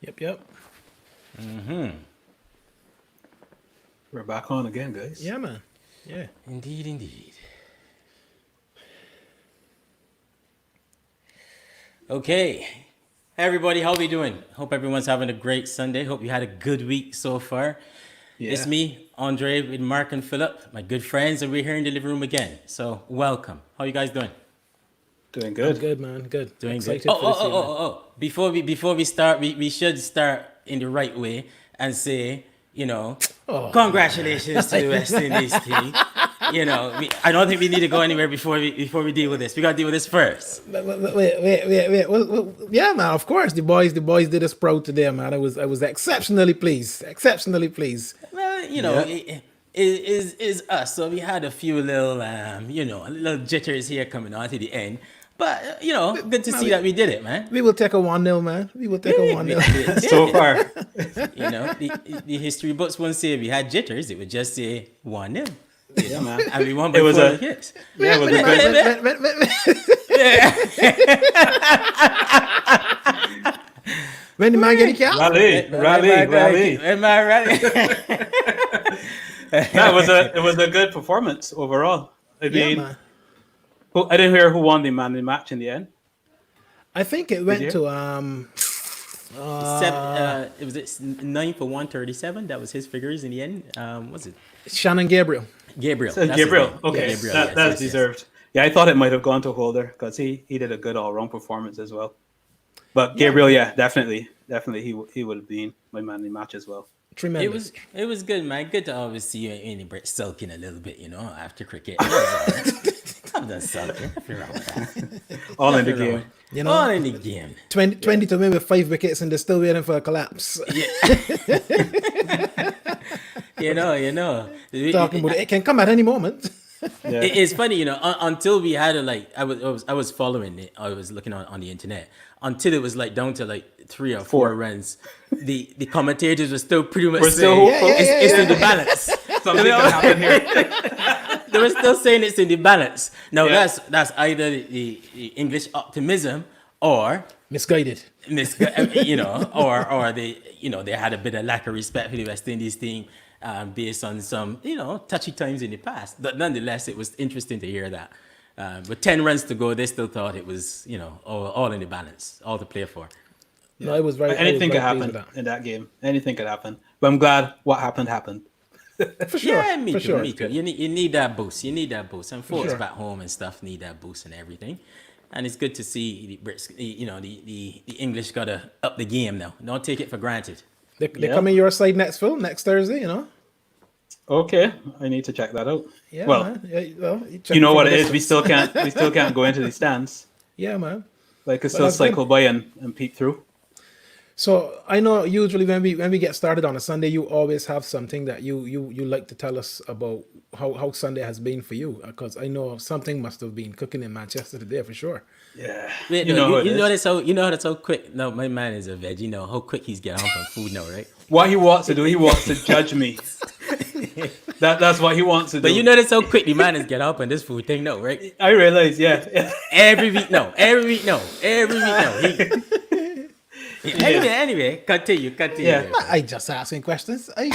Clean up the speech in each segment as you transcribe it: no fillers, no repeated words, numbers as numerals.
Yep. We're back on again, guys. Yeah, man. Yeah. Indeed, indeed. Okay. Hey everybody, how we doing? Hope everyone's having a great Sunday. Hope you had a good week so far. Yeah. It's me, Andre, with Mark and Philip, my good friends, and we're here in the living room again. So welcome. How you guys doing? Doing I'm good. good, man. Good. Doing Excited good. for this year, man. Before we start, we should start in the right way and say, Oh. congratulations to the West Indies team. I don't think we need to go anywhere before we deal with this. We got to deal with this first. Wait. Well, yeah, man. Of course, the boys did us proud today, man. I was exceptionally pleased. Well, Yeah. it is us. So we had a few little, little jitters here coming on to the end. But, good to see that we did it, man. We will take a 1-0, man. We will take a 1-0. So far. The history books won't say we had jitters. It would just say 1-0. Yeah, man. And we won by It was 4 a- hits. Yeah, it was a good When the man get the cap? rally. Am I right? It was a good performance overall. I Yeah, mean, man. I didn't hear who won the man of the match in the end. I think it went you? to It was 9 for 137. That was his figures in the end. Was it Shannon Gabriel. Gabriel? That's his Gabriel. name. Okay, Gabriel, that's yes. deserved. Yeah, I thought it might have gone to Holder because he did a good all-round performance as well. But Gabriel, yeah, definitely, he would have been my man in the match as well. Tremendous. It was good, man. Good to always see you in the break sulking a little bit, after cricket. It was all right. I'm done sulking. Nothing wrong with that. All in the Nothing wrong game. You All know, in the game. 20 to win with 5 wickets and they're still waiting for a collapse. You know. Talking about it can come at any moment. Yeah. It's funny, until we had I was following it. I was looking on the internet until it was down to 3 or 4 runs. The commentators were still pretty much We're still saying hopeful. it's in the balance. Something can happen here. They were still saying it's in the balance. Now Yeah. that's either the English optimism or Misguided. or they had a bit of lack of respect for the West Indies team based on some touchy times in the past. But nonetheless, it was interesting to hear that. With 10 runs to go, they still thought it was all in the balance, all to play for. No, it was very. Anything could I was very happen pleased in that game. Anything could happen. But I'm glad what happened. with that. For sure. Yeah, me for too. sure. Me too. You need that boost. And folks sure. back home and stuff need that boost and everything. And it's good to see the Brits. The English gotta up the game now. Don't take it for granted. They Yeah. come in your side next Thursday. Okay, I need to check that out. Yeah, well, man. Yeah, well, check you know from what a it is. distance. We still can't go into the stands. Yeah, man. Like, it's still that's good. cycle by and peek through. So I know usually when we get started on a Sunday, you always have something that you like to tell us about how Sunday has been for you, because I know something must have been cooking in Manchester today for sure. Yeah, Wait, you no, know what you it know is. that's how quick. No, my man is a veg. You know how quick he's getting on food now, right? What he wants to do, he wants to judge me. That's what he wants to do. But you know that's how quick the man is get up on this food thing, no, right? I realize, yeah. Every week, no. Anyway, continue. Yeah. I just asking questions. I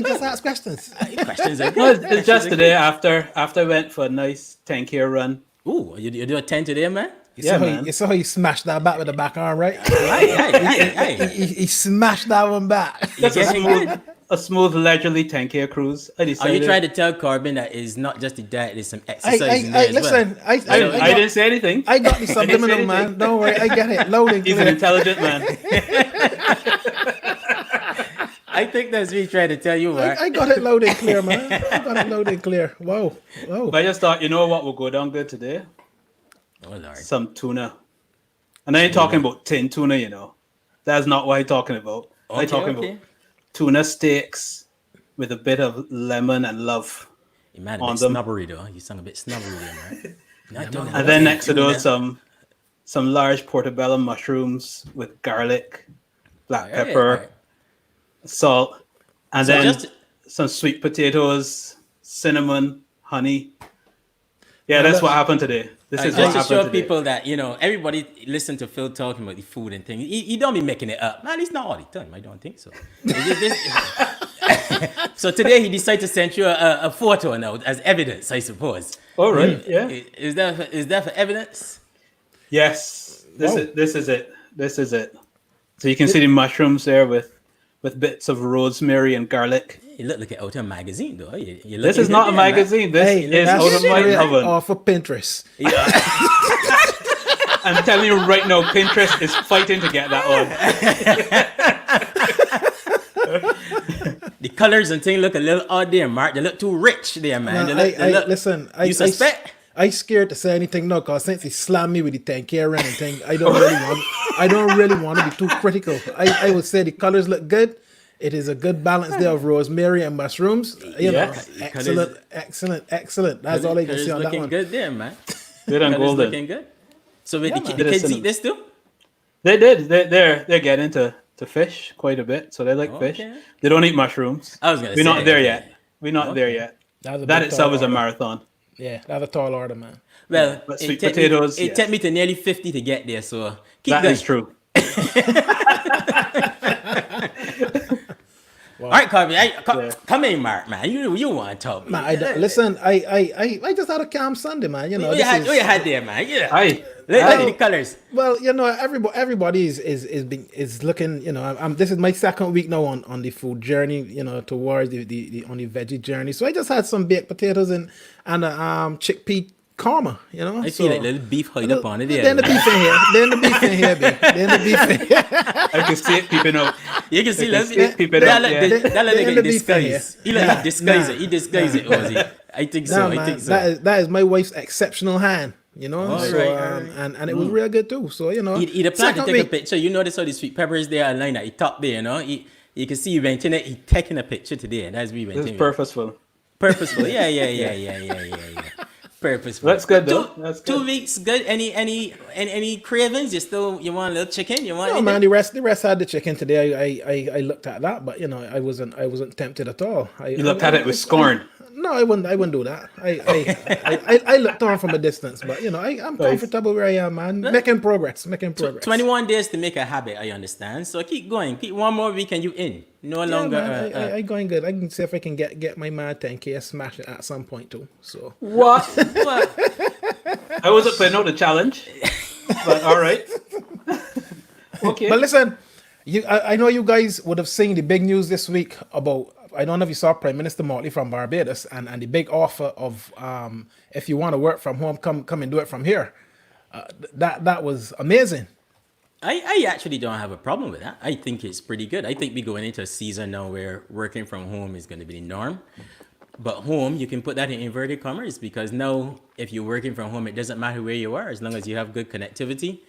just ask questions. Questions are No, good. it's just today after I went for a nice 10K run. Ooh, you do a 10 today, man? You saw how he smashed that back with the back arm, right? Hey. He smashed that one back. Just getting good. a smooth, leisurely 10K cruise. I Are decided. you trying to tell Corbin that it's not just the diet, there's some I exercise in there as listen. well? I didn't say anything. I got the subliminal, anything. man. Don't worry, I get it. Loading. He's an intelligent man. I think that's me trying to tell you, Mark. I got it loud and clear, man. I got it loud and clear. Whoa. But I just thought, you know what will go down good today? Oh, Lord. Some tuna. And I ain't talking about tin tuna, That's not what I'm talking about. I'm talking about tuna steaks with a bit of lemon and love. You man, a on bit them. snobbery, though. You sound a bit snobbery there, man. And then next to those, some large portobello mushrooms with garlic, black pepper, salt, and So then just- some sweet potatoes, cinnamon, honey. Yeah, that's what happened today. This is Just what to happened show today. people that, everybody listen to Phil talking about the food and things. He don't be making it up. At least not all the time. I don't think so. So today he decided to send you a photo now as evidence, I suppose. All right. Yeah. Is that for evidence? Yes. This Wow. is it. This is it. So you can see the mushrooms there with bits of rosemary and garlic. You look like an out of magazine, though. You This is not a magazine. This Hey, is that's out of my straight oven. off of Pinterest. I'm telling you right now, Pinterest is fighting to get that on. The colors and things look a little odd there, Mark. They look too rich there, man. Listen, You suspect? I scared to say anything now because since he slammed me with the 10K run and thing, I don't really want to be too critical. I would say the colors look good. It is a good balance there of rosemary and mushrooms. You know, Yes. excellent. That's all I can say on that looking one. good there, man. Good and Colors golden. looking good. So the man. kids eat this too? They did. They're getting into fish quite a bit, so they like fish. Okay. They don't eat mushrooms. I was gonna We're say, not there yet. We're not there yet. That's a That big itself tall is a order. marathon. Yeah, that's a tall order, man. Well, But sweet took potatoes, It yes. took me to nearly 50 to get there, so keep That going. is true. All right, Carby, Yeah. come in, Mark, man. You want to talk? Man, listen, I just had a calm Sunday, man. You know, What you had there, man? Yeah. Aye. Look at the colors. well, you know, everybody is looking. You know, this is my second week now on the food journey. You know, towards the on the veggie journey. So I just had some baked potatoes and chickpea korma. You know, I feel like little beef hide up on it there. Then the beef in here. Then the beef in here, babe. Then the beef in here. I can see it peeping out. You can see I can that. see it peeping That out, look yeah. that look Then like the a beef in disguise. here. He look like disguise Nah. it. He disguise it, Ozzy. I think so. Nah, I man, think so. that is my wife's exceptional hand. You know, All so right, all right. and it was real good too. So you know, He'd plan to second take a week- picture. You notice how the sweet pepper is there online at the top there, you know? You can see he went in it. He taking a picture today. That's we went This in. is purposeful. Purposeful. Yeah. Purposeful. That's good though. That's good. 2 weeks good. Any cravings? You want a little chicken? You want No, anything? man, the rest had the chicken today. I looked at that, but you know, I wasn't tempted at all. You looked at it with scorn. No, I wouldn't do that. I looked on from a distance, but you know, I'm comfortable where I am, man. Making progress. 21 days to make a habit, I understand. So keep going. Keep one more week and you in. No Yeah, longer. man, I going good. I can see if I can get my man 10K smash it at some point too. So What? Well, I wasn't putting out the challenge, but all right. Okay. But listen, I know you guys would have seen the big news this week about, I don't know if you saw Prime Minister Motley from Barbados and the big offer of if you want to work from home, come and do it from here. That was amazing. I actually don't have a problem with that. I think it's pretty good. I think we're going into a season now where working from home is going to be the norm. But home, you can put that in inverted commas because now if you're working from home, it doesn't matter where you are as long as you have good connectivity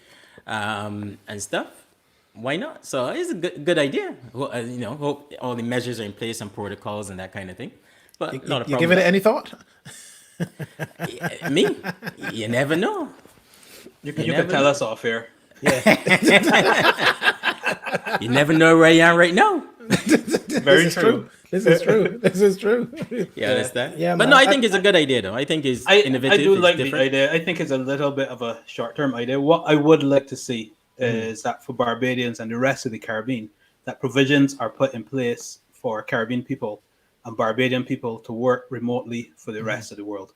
and stuff. Why not? So it's a good idea. Well, you know, hope all the measures are in place and protocols and that kind of thing. But not a problem. You giving it any thought? Me? You never know. you can never tell know. us off here. You never know where I am right now. Very This is true. This is true. This is true. You understand? Yeah, but man, no, I think it's a good idea though. I think it's innovative. I do it's like different. the idea. I think it's a little bit of a short-term idea. What I would like to see is that for Barbadians and the rest of the Caribbean, that provisions are put in place for Caribbean people and Barbadian people to work remotely for the rest of the world.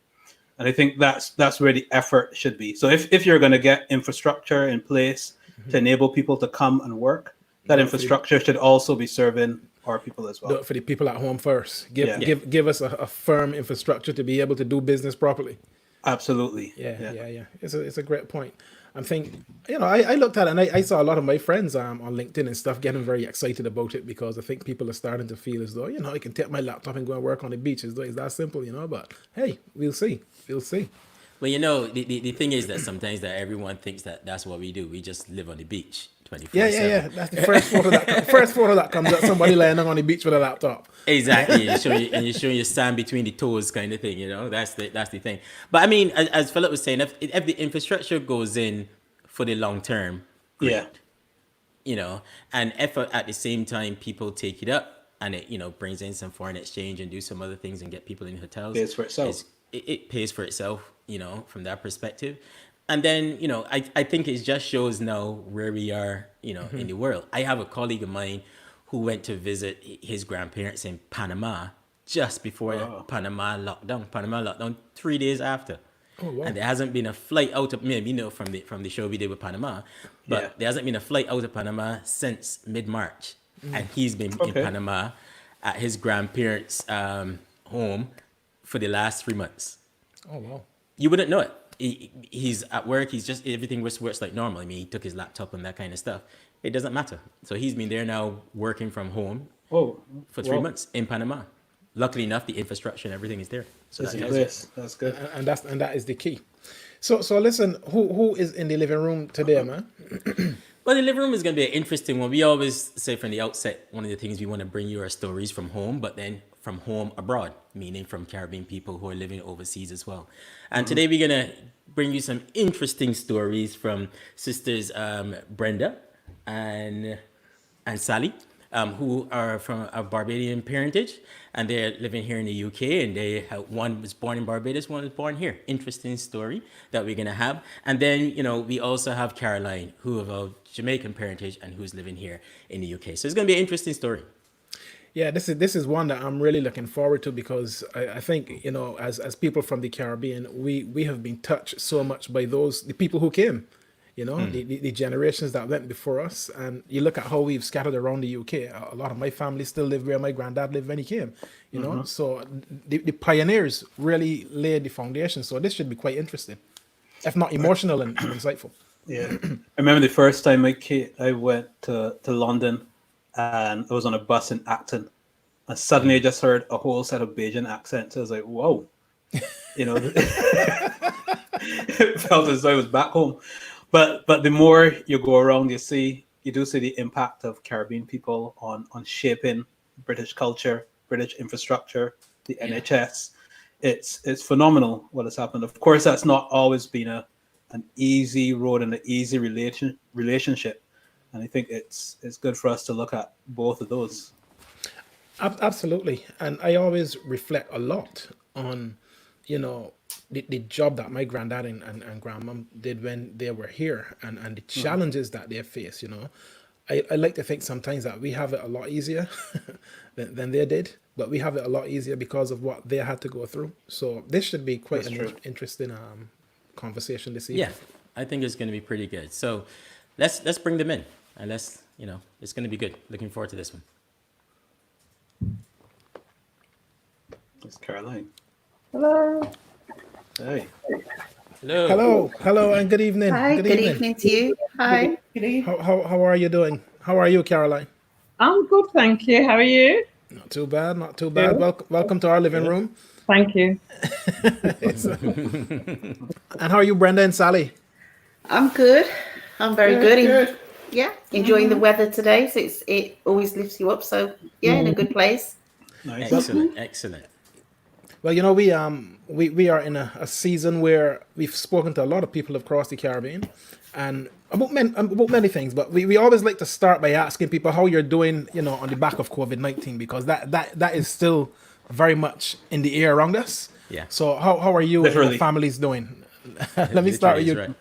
And I think that's where the effort should be. So if you're going to get infrastructure in place to enable people to come and work, that infrastructure should also be serving our people as Do well. it for the people at home first. Yeah. Give us a firm infrastructure to be able to do business properly. Absolutely. Yeah. It's a great point. I'm thinking, you know, I looked at it and I saw a lot of my friends on LinkedIn and stuff getting very excited about it because I think people are starting to feel as though, you know, I can take my laptop and go and work on the beach. It's that simple, you know, but hey, we'll see. Well, you know, the thing is that sometimes that everyone thinks that that's what we do. We just live on the beach 24/7. Yeah. That's the first photo that comes up. Somebody laying on the beach with a laptop. Exactly. You're showing your sand between the toes kind of thing, you know, that's the thing. But I mean, as Philip was saying, if the infrastructure goes in for the long term, great, Yeah. you know, and if at the same time people take it up and it, you know, brings in some foreign exchange and do some other things and get people in hotels. Pays for itself. It pays for itself. from that perspective. And then, I think it just shows now where we are, in the world. I have a colleague of mine who went to visit his grandparents in Panama just before Wow. Panama lockdown. Panama lockdown 3 days after. Oh, wow. And there hasn't been a flight out of, maybe from the show we did with Panama, but Yeah. there hasn't been a flight out of Panama since mid-March. And he's been in Okay. Panama at his grandparents' home for the last 3 months. Oh, wow. You wouldn't know it. He's at work. He's just, everything works like normal. I mean, he took his laptop and that kind of stuff. It doesn't matter. So he's been there now working from home Oh, for 3 months months. in Panama. Luckily enough, the infrastructure and everything is there. So That's that a helps. place. That's good. And that is the key. So listen, who is in the living room today, man? Well, the living room is going to be an interesting one. We always say from the outset, one of the things we want to bring you are stories from home, but then from home abroad, meaning from Caribbean people who are living overseas as well. And today we're going to bring you some interesting stories from sisters Brenda and Sally, who are from a Barbadian parentage, and they're living here in the UK. And they have, one was born in Barbados, one was born here. Interesting story that we're gonna have. And then we also have Caroline, who of a Jamaican parentage and who's living here in the UK. So it's gonna be an interesting story. Yeah, this is one that I'm really looking forward to because I think as people from the Caribbean, we have been touched so much by the people who came, the generations that went before us, and you look at how we've scattered around the UK. A lot of my family still live where my granddad lived when he came, So the pioneers really laid the foundation. So this should be quite interesting, if not emotional and insightful. Yeah. I remember the first time I went to London, and I was on a bus in Acton, and suddenly I just heard a whole set of Bajan accents. I was like, whoa. It felt as though I was back home. But the more you go around, you do see the impact of Caribbean people on shaping British culture, British infrastructure, the NHS. It's phenomenal what has happened. Of course, that's not always been an easy road and an easy relationship. And I think it's good for us to look at both of those. Absolutely. And I always reflect a lot on, the job that my granddad and grandmom did when they were here and the challenges that they face, I like to think sometimes that we have it a lot easier than they did, but we have it a lot easier because of what they had to go through. So this should be quite interesting conversation this evening. Yeah, I think it's going to be pretty good. So let's bring them in, and it's going to be good. Looking forward to this one. It's Caroline. Hello. Hey. Hello, and good evening. Hi, good evening to you. Hi. How are you doing? How are you, Caroline? I'm good, thank you. How are you? Not too bad. Welcome to our living room. Thank you. And how are you, Brenda and Sally? I'm good. I'm very good. Yeah, enjoying the weather today. So it always lifts you up. So yeah, in a good place. Nice. Excellent. Well, we are in a season where we've spoken to a lot of people across the Caribbean, and about many things. But we always like to start by asking people how you're doing, on the back of COVID-19, because that is still very much in the air around us. Yeah. So how are you and your families doing? Let me start with you. Right.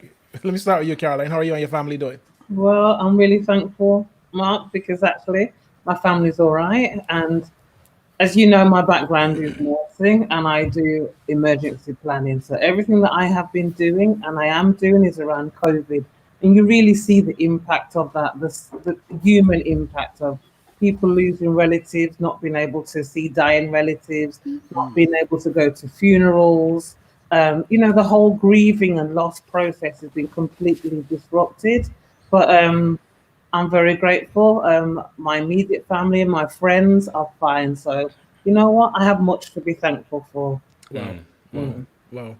Let me start with you, Caroline. How are you and your family doing? Well, I'm really thankful, Mark, because actually my family's all right. And as you know, my background is nursing and I do emergency planning. So everything that I have been doing and I am doing is around COVID. And you really see the impact of that, the human impact of people losing relatives, not being able to see dying relatives, not being able to go to funerals. The whole grieving and loss process has been completely disrupted. But I'm very grateful. My immediate family and my friends are fine. So, you know what? I have much to be thankful for. Wow.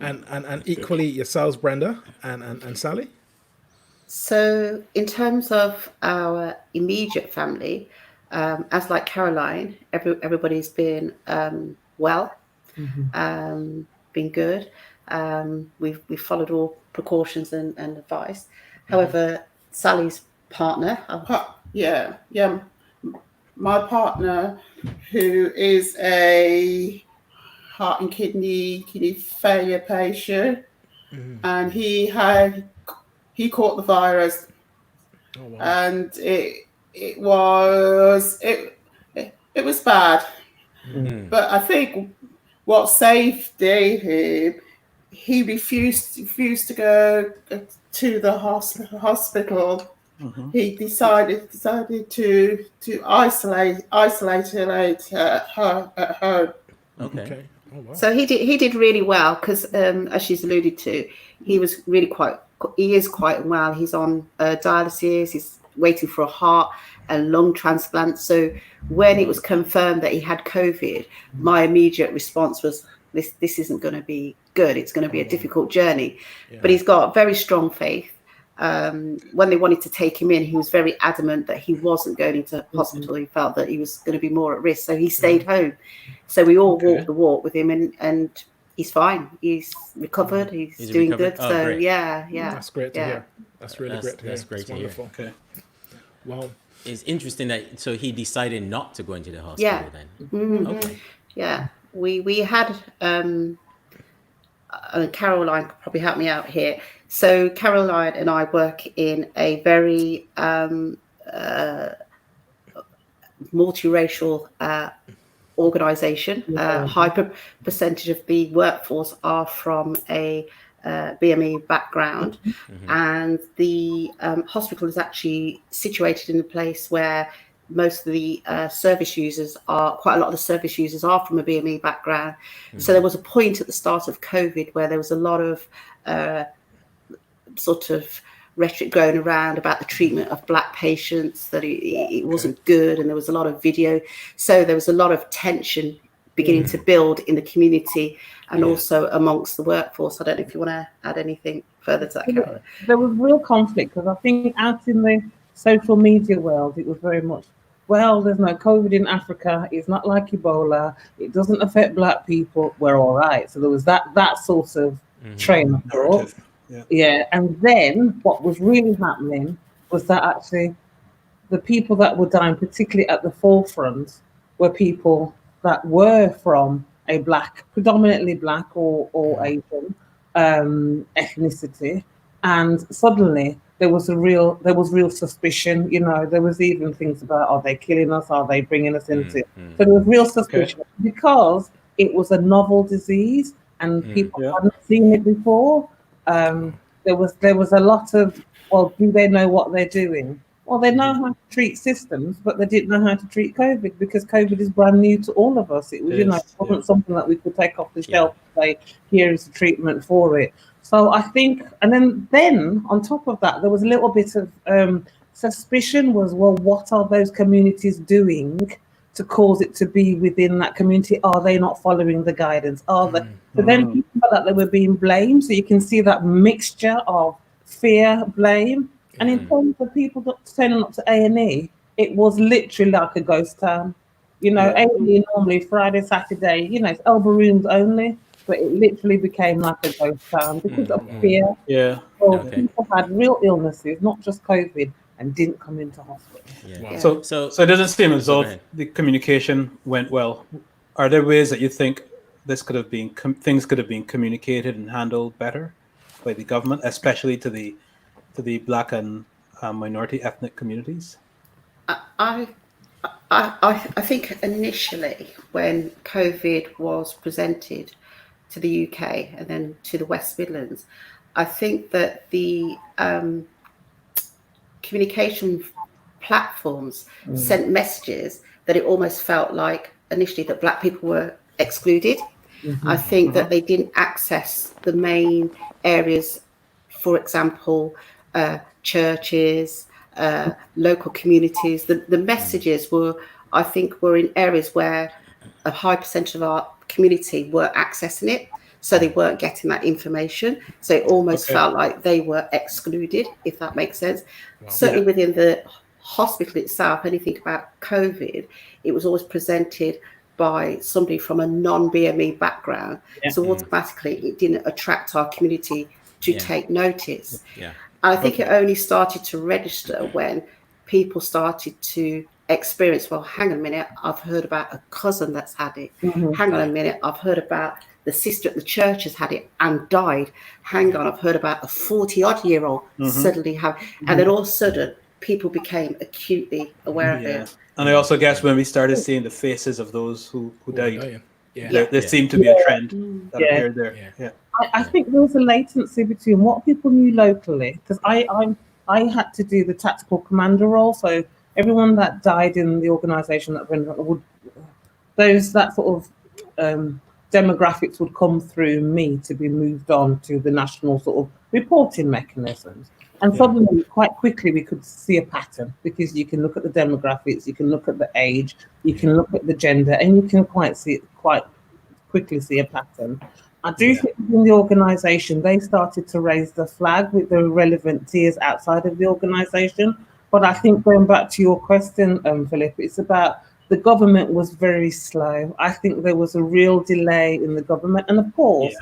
And equally yourselves, Brenda and Sally? So in terms of our immediate family, as like Caroline, everybody's been well, been good. We've followed all precautions and advice. However, Sally's partner. Yeah. My partner, who is a heart and kidney failure patient, and he caught the virus, Oh wow. and it was bad. But I think what saved him, he refused to go to the hospital. He decided to isolate her at home. Okay. Oh wow. So he did really well because, as she's alluded to, he is quite unwell. He's on dialysis. He's waiting for a heart and lung transplant. So when it was confirmed that he had COVID, my immediate response was, this isn't going to be good. It's going to be a difficult journey. Yeah. But he's got very strong faith. When they wanted to take him in, he was very adamant that he wasn't going into hospital. He felt that he was going to be more at risk, so he stayed home. So we all walked the walk with him, and he's fine. He's recovered. He's doing recovered? good. Oh, So great. yeah. That's great to hear. That's really great to hear. That's great to hear. Wonderful. Okay. Wow. It's interesting that so he decided not to go into the hospital then. Okay. Yeah, we had Caroline could probably help me out here. So Caroline and I work in a very multiracial organization. High percentage of the workforce are from a BME background, and the hospital is actually situated in a place where most of the service users are, quite a lot of the service users are from a BME background. So there was a point at the start of COVID where there was a lot of sort of rhetoric going around about the treatment of Black patients, that it wasn't good, and there was a lot of video. So there was a lot of tension beginning to build in the community and also amongst the workforce. I don't know if you want to add anything further to that, Caroline. There was real conflict because I think out in the social media world, it was very much, well, there's no COVID in Africa. It's not like Ebola. It doesn't affect Black people. We're all right. So there was that sort of train of thought. Yeah. And then what was really happening was that actually the people that were dying, particularly at the forefront, were people that were from a Black, predominantly Black or Asian ethnicity. And suddenly there was real suspicion. You know, there was even things about, are they killing us? Are they bringing us into? So there was real suspicion because it was a novel disease and people hadn't seen it before. There was a lot of, well, do they know what they're doing? Well, they know how to treat systems, but they didn't know how to treat COVID because COVID is brand new to all of us. It was, it wasn't something that we could take off the shelf and say, here is the treatment for it. So I think, and then on top of that, there was a little bit of suspicion was, well, what are those communities doing to cause it to be within that community? Are they not following the guidance? Are they? But then people felt that they were being blamed. So you can see that mixture of fear, blame. And in terms of people turning up to A&E, it was literally like a ghost town. You know, A&E normally Friday, Saturday, you know, it's elbow rooms only, but it literally became like a ghost town because of fear. Yeah. So people had real illnesses, not just COVID, and didn't come into hospital. Yeah. So it doesn't seem as though the communication went well. Are there ways that you think this could have been things could have been communicated and handled better by the government, especially to the Black and minority ethnic communities? I think initially when COVID was presented to the UK and then to the West Midlands, I think that the communication platforms sent messages that it almost felt like initially that Black people were excluded. I think that they didn't access the main areas, for example, churches, local communities. The messages were in areas where a high percentage of our community were accessing it, so they weren't getting that information. So it almost felt like they were excluded, if that makes sense. Certainly within the hospital itself, anything about COVID, it was always presented by somebody from a non-BME background. So automatically it didn't attract our community to take notice. I think it only started to register when people started to experience, well, hang on a minute, I've heard about a cousin that's had it. Mhm. Hang on a minute, I've heard about the sister at the church has had it and died. Hang on, I've heard about a 40-odd-year-old suddenly have, and then all of a sudden, people became acutely aware of Yeah. it. And I also guess when we started seeing the faces of those who died, Dying. Yeah. there seemed to be a trend that Yeah. appeared there. Yeah. Yeah. I think there was a latency between what people knew locally, because I had to do the tactical commander role, so everyone that died in the organisation that would that sort of demographics would come through me to be moved on to the national sort of reporting mechanisms. And suddenly, quite quickly, we could see a pattern, because you can look at the demographics, you can look at the age, you can look at the gender, and you can quite quickly see a pattern. I do think within the organisation, they started to raise the flag with the relevant tiers outside of the organisation. But I think going back to your question, Philip, it's about the government was very slow. I think there was a real delay in the government. And of course,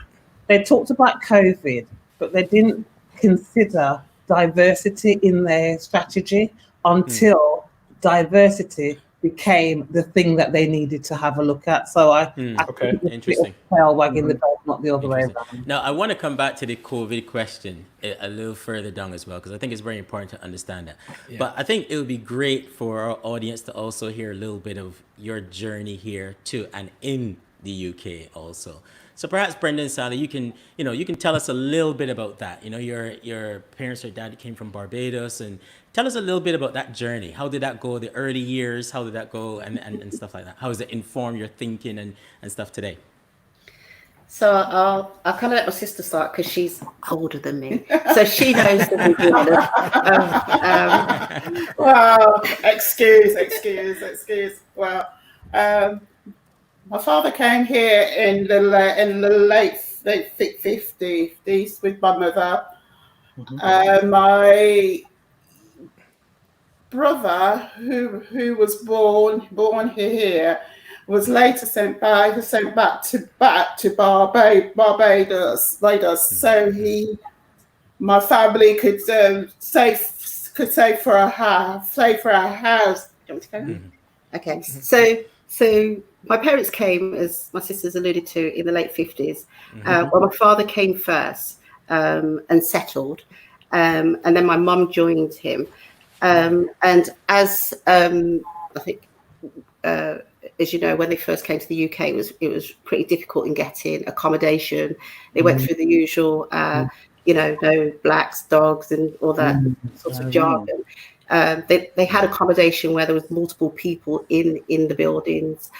they talked about COVID, but they didn't consider diversity in their strategy until diversity became the thing that they needed to have a look at. So I Okay. think it's Interesting. tail wagging the dog, not the other way around. Now, I want to come back to the COVID question a little further down as well, because I think it's very important to understand that. But I think it would be great for our audience to also hear a little bit of your journey here to and in the UK also. So perhaps Brendan, Sally, you can tell us a little bit about that. Your parents or dad came from Barbados, and tell us a little bit about that journey. How did that go? The early years, how did that go, and stuff like that? How does it inform your thinking and stuff today? So I'll kind of let my sister start because she's older than me, so she knows the beginning. Well, excuse. Well, my father came here in the late 50s with my mother. My brother, who was born here, was later sent back to Barbados. So my family could save for a house. Do you want to go? Okay, so my parents came, as my sisters alluded to, in the late 50s. Well, my father came first and settled, and then my mum joined him. And as I think, as you know, when they first came to the UK, it was pretty difficult in getting accommodation. They went through the usual, no blacks, dogs, and all that sort of jargon. They had accommodation where there was multiple people in the buildings,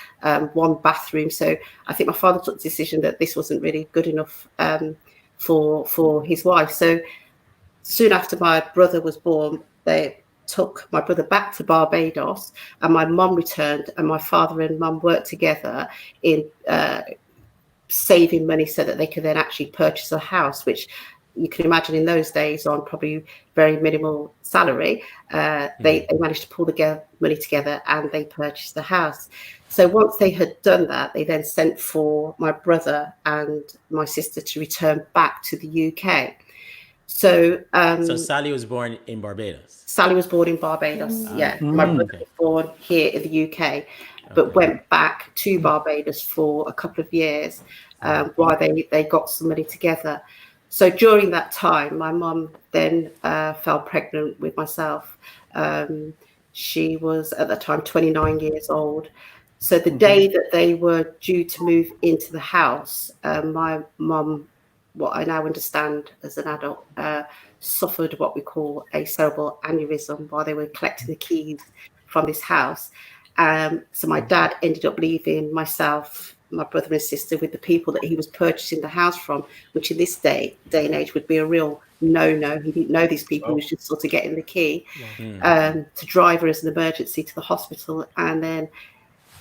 one bathroom. So I think my father took the decision that this wasn't really good enough for his wife. So soon after my brother was born, they took my brother back to Barbados, and my mum returned, and my father and mum worked together in saving money so that they could then actually purchase a house, which you can imagine in those days on probably very minimal salary. They managed to pull the money together and they purchased the house. So once they had done that, they then sent for my brother and my sister to return back to the UK. So Sally was born in Barbados. Sally was born in Barbados. My brother was born here in the UK, but went back to Barbados for a couple of years while they got some money together. So during that time, my mum then fell pregnant with myself. She was at that time 29 years old. So the day that they were due to move into the house, my mum, what I now understand as an adult, suffered what we call a cerebral aneurysm while they were collecting the keys from this house. So my dad ended up leaving myself, my brother and sister, with the people that he was purchasing the house from, which in this day and age would be a real no-no. He didn't know these people. He was just sort of getting the key to drive her as an emergency to the hospital. And then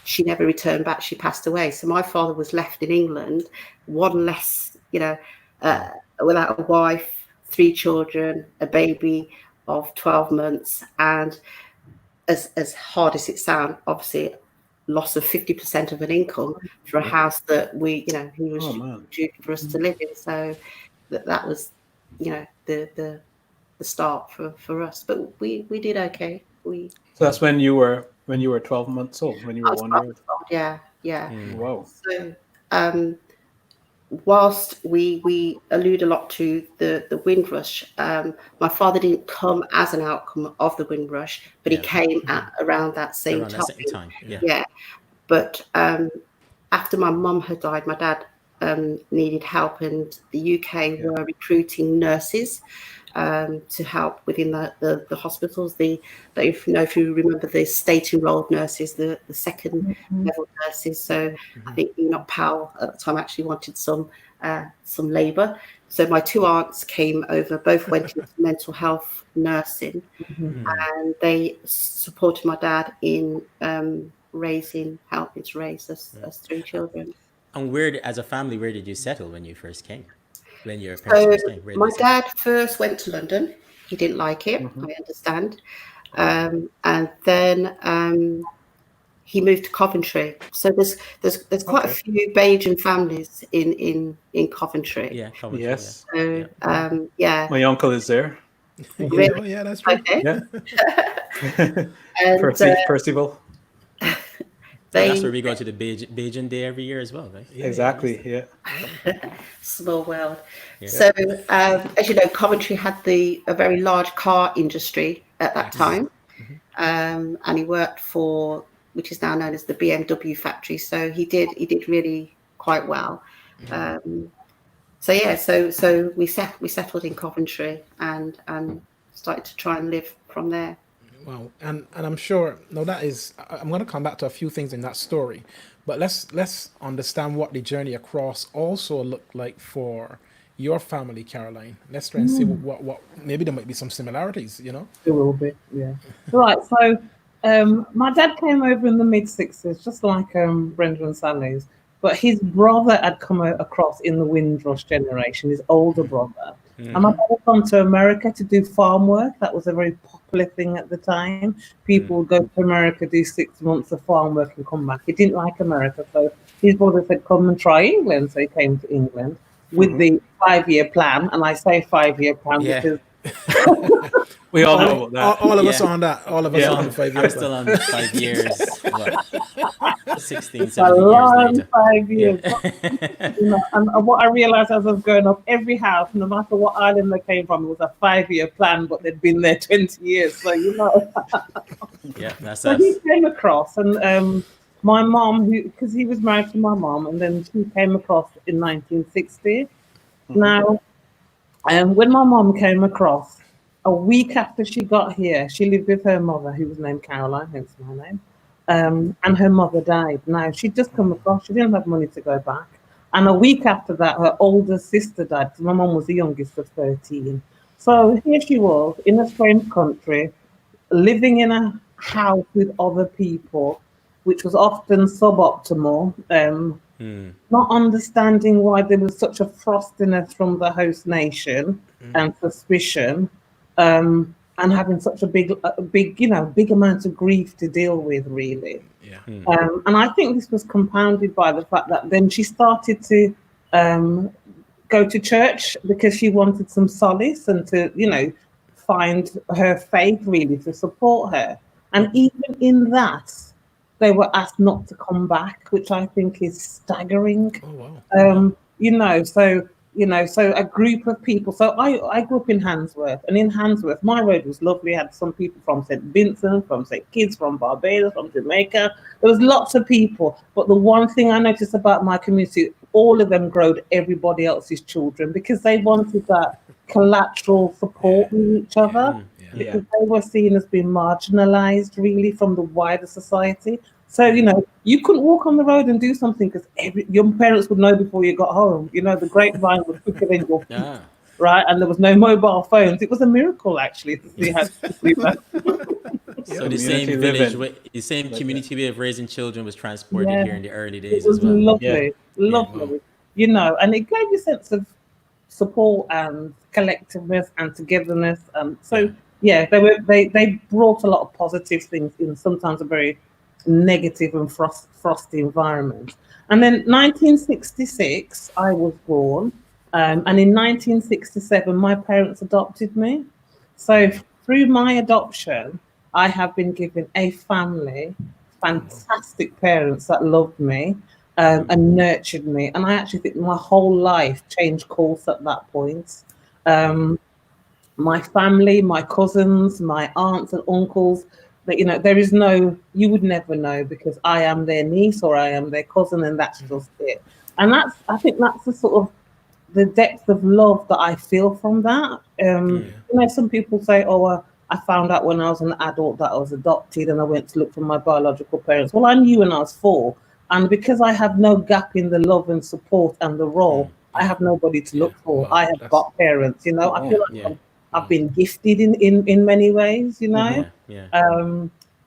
she never returned back. She passed away. So my father was left in England, one less, without a wife, 3 children, a baby of 12 months. And as hard as it sounds, obviously, loss of 50% of an income for a house that he was due for us to live in. So that was, the start for us. But we did okay. So that's when you were when you were 12 months old, when you I were was 1 year old. yeah. Wow. So, whilst we allude a lot to the Windrush, my father didn't come as an outcome of the Windrush, but he Yeah. came at around that same Around time. that same time. Yeah. Yeah. But after my mum had died, my dad needed help, and the UK were recruiting nurses to help within the hospitals. If you remember, the state enrolled nurses, the second level nurses. So I think Enoch Powell at the time actually wanted some labour. So my two aunts came over, both went into mental health nursing, and they supported my dad in helping to raise us three children. And as a family, where did you settle when you first came? When your parents So first came? Where did my they settle? dad first went to London. He didn't like it. I understand. And then he moved to Coventry. So there's quite a few Bajan families in Coventry. Yeah, Coventry. Yes. So My uncle is there. Yeah, oh, yeah, that's true. Okay. Yeah. And Percival. That's where we go to the Bajan Day every year as well, right? Yeah, Exactly. Yeah. small world. Yeah. So as you know, Coventry had a very large car industry at that time, and he worked for, which is now known as the BMW factory. So he did really quite well. So we settled in Coventry and started to try and live from there. Wow, and I'm sure. No, that is. I'm going to come back to a few things in that story, but let's understand what the journey across also looked like for your family, Caroline. Let's try and see what maybe there might be some similarities. You know. There will be, yeah. Right, so my dad came over in the mid-60s, just like Brenda and Sally's, but his brother had come across in the Windrush generation, his older brother. And my dad had gone to America to do farm work. That was a very popular thing at the time. People would go to America, do 6 months of farm work and come back. He didn't like America, so his brother said, come and try England. So he came to England with the 5-year plan. And I say 5-year plan because We all know about that. All of us on that. All of us on the 5 I'm years. still on 5 years. What? 16, a 17 years long later. 5 years. Yeah. You know, and what I realized as I was growing up, every house, no matter what island they came from, it was a 5-year plan, but they'd been there 20 years. So, you know. Yeah, that's So us. he came across, and my mom, because he was married to my mom, and then she came across in 1960. Now, when my mom came across, a week after she got here, she lived with her mother, who was named Caroline, hence my name, and her mother died. Now, she'd just come across, she didn't have money to go back. And a week after that, her older sister died, because my mom was the youngest of 13. So here she was, in a strange country, living in a house with other people, which was often suboptimal, not understanding why there was such a frostiness from the host nation and suspicion, and having such a big amount of grief to deal with, really. Yeah. And I think this was compounded by the fact that then she started to go to church because she wanted some solace and to, find her faith really to support her. And even in that, they were asked not to come back, which I think is staggering. Oh wow. So a group of people. So I grew up in Handsworth, and in Handsworth, my road was lovely. I had some people from St. Vincent, from St. Kitts, from Barbados, from Jamaica. There was lots of people. But the one thing I noticed about my community, all of them growed everybody else's children because they wanted that collateral support with each other. Because they were seen as being marginalized really from the wider society. So, you couldn't walk on the road and do something because your parents would know before you got home. The grapevine was quicker than your feet, right? And there was no mobile phones. It was a miracle, actually, to see how to do that. So the same the same community way of raising children was transported here in the early days it was as well. Lovely, lovely. And it gave you a sense of support and collectiveness and togetherness. They brought a lot of positive things in sometimes a very negative and frosty environment. And then 1966, I was born, and in 1967, my parents adopted me. So through my adoption, I have been given a family, fantastic parents that loved me and nurtured me. And I actually think my whole life changed course at that point. Um, my family, my cousins, my aunts and uncles, that there is no, you would never know because I am their niece or I am their cousin, and that's just it. And I think that's the sort of the depth of love that I feel from that. Some people say, "Oh, I found out when I was an adult that I was adopted, and I went to look for my biological parents." Well, I knew when I was 4, and because I have no gap in the love and support and the role, I have nobody to Yeah. look for. Wow. I have That's got parents. I feel like Yeah. I've been gifted in many ways. Yeah.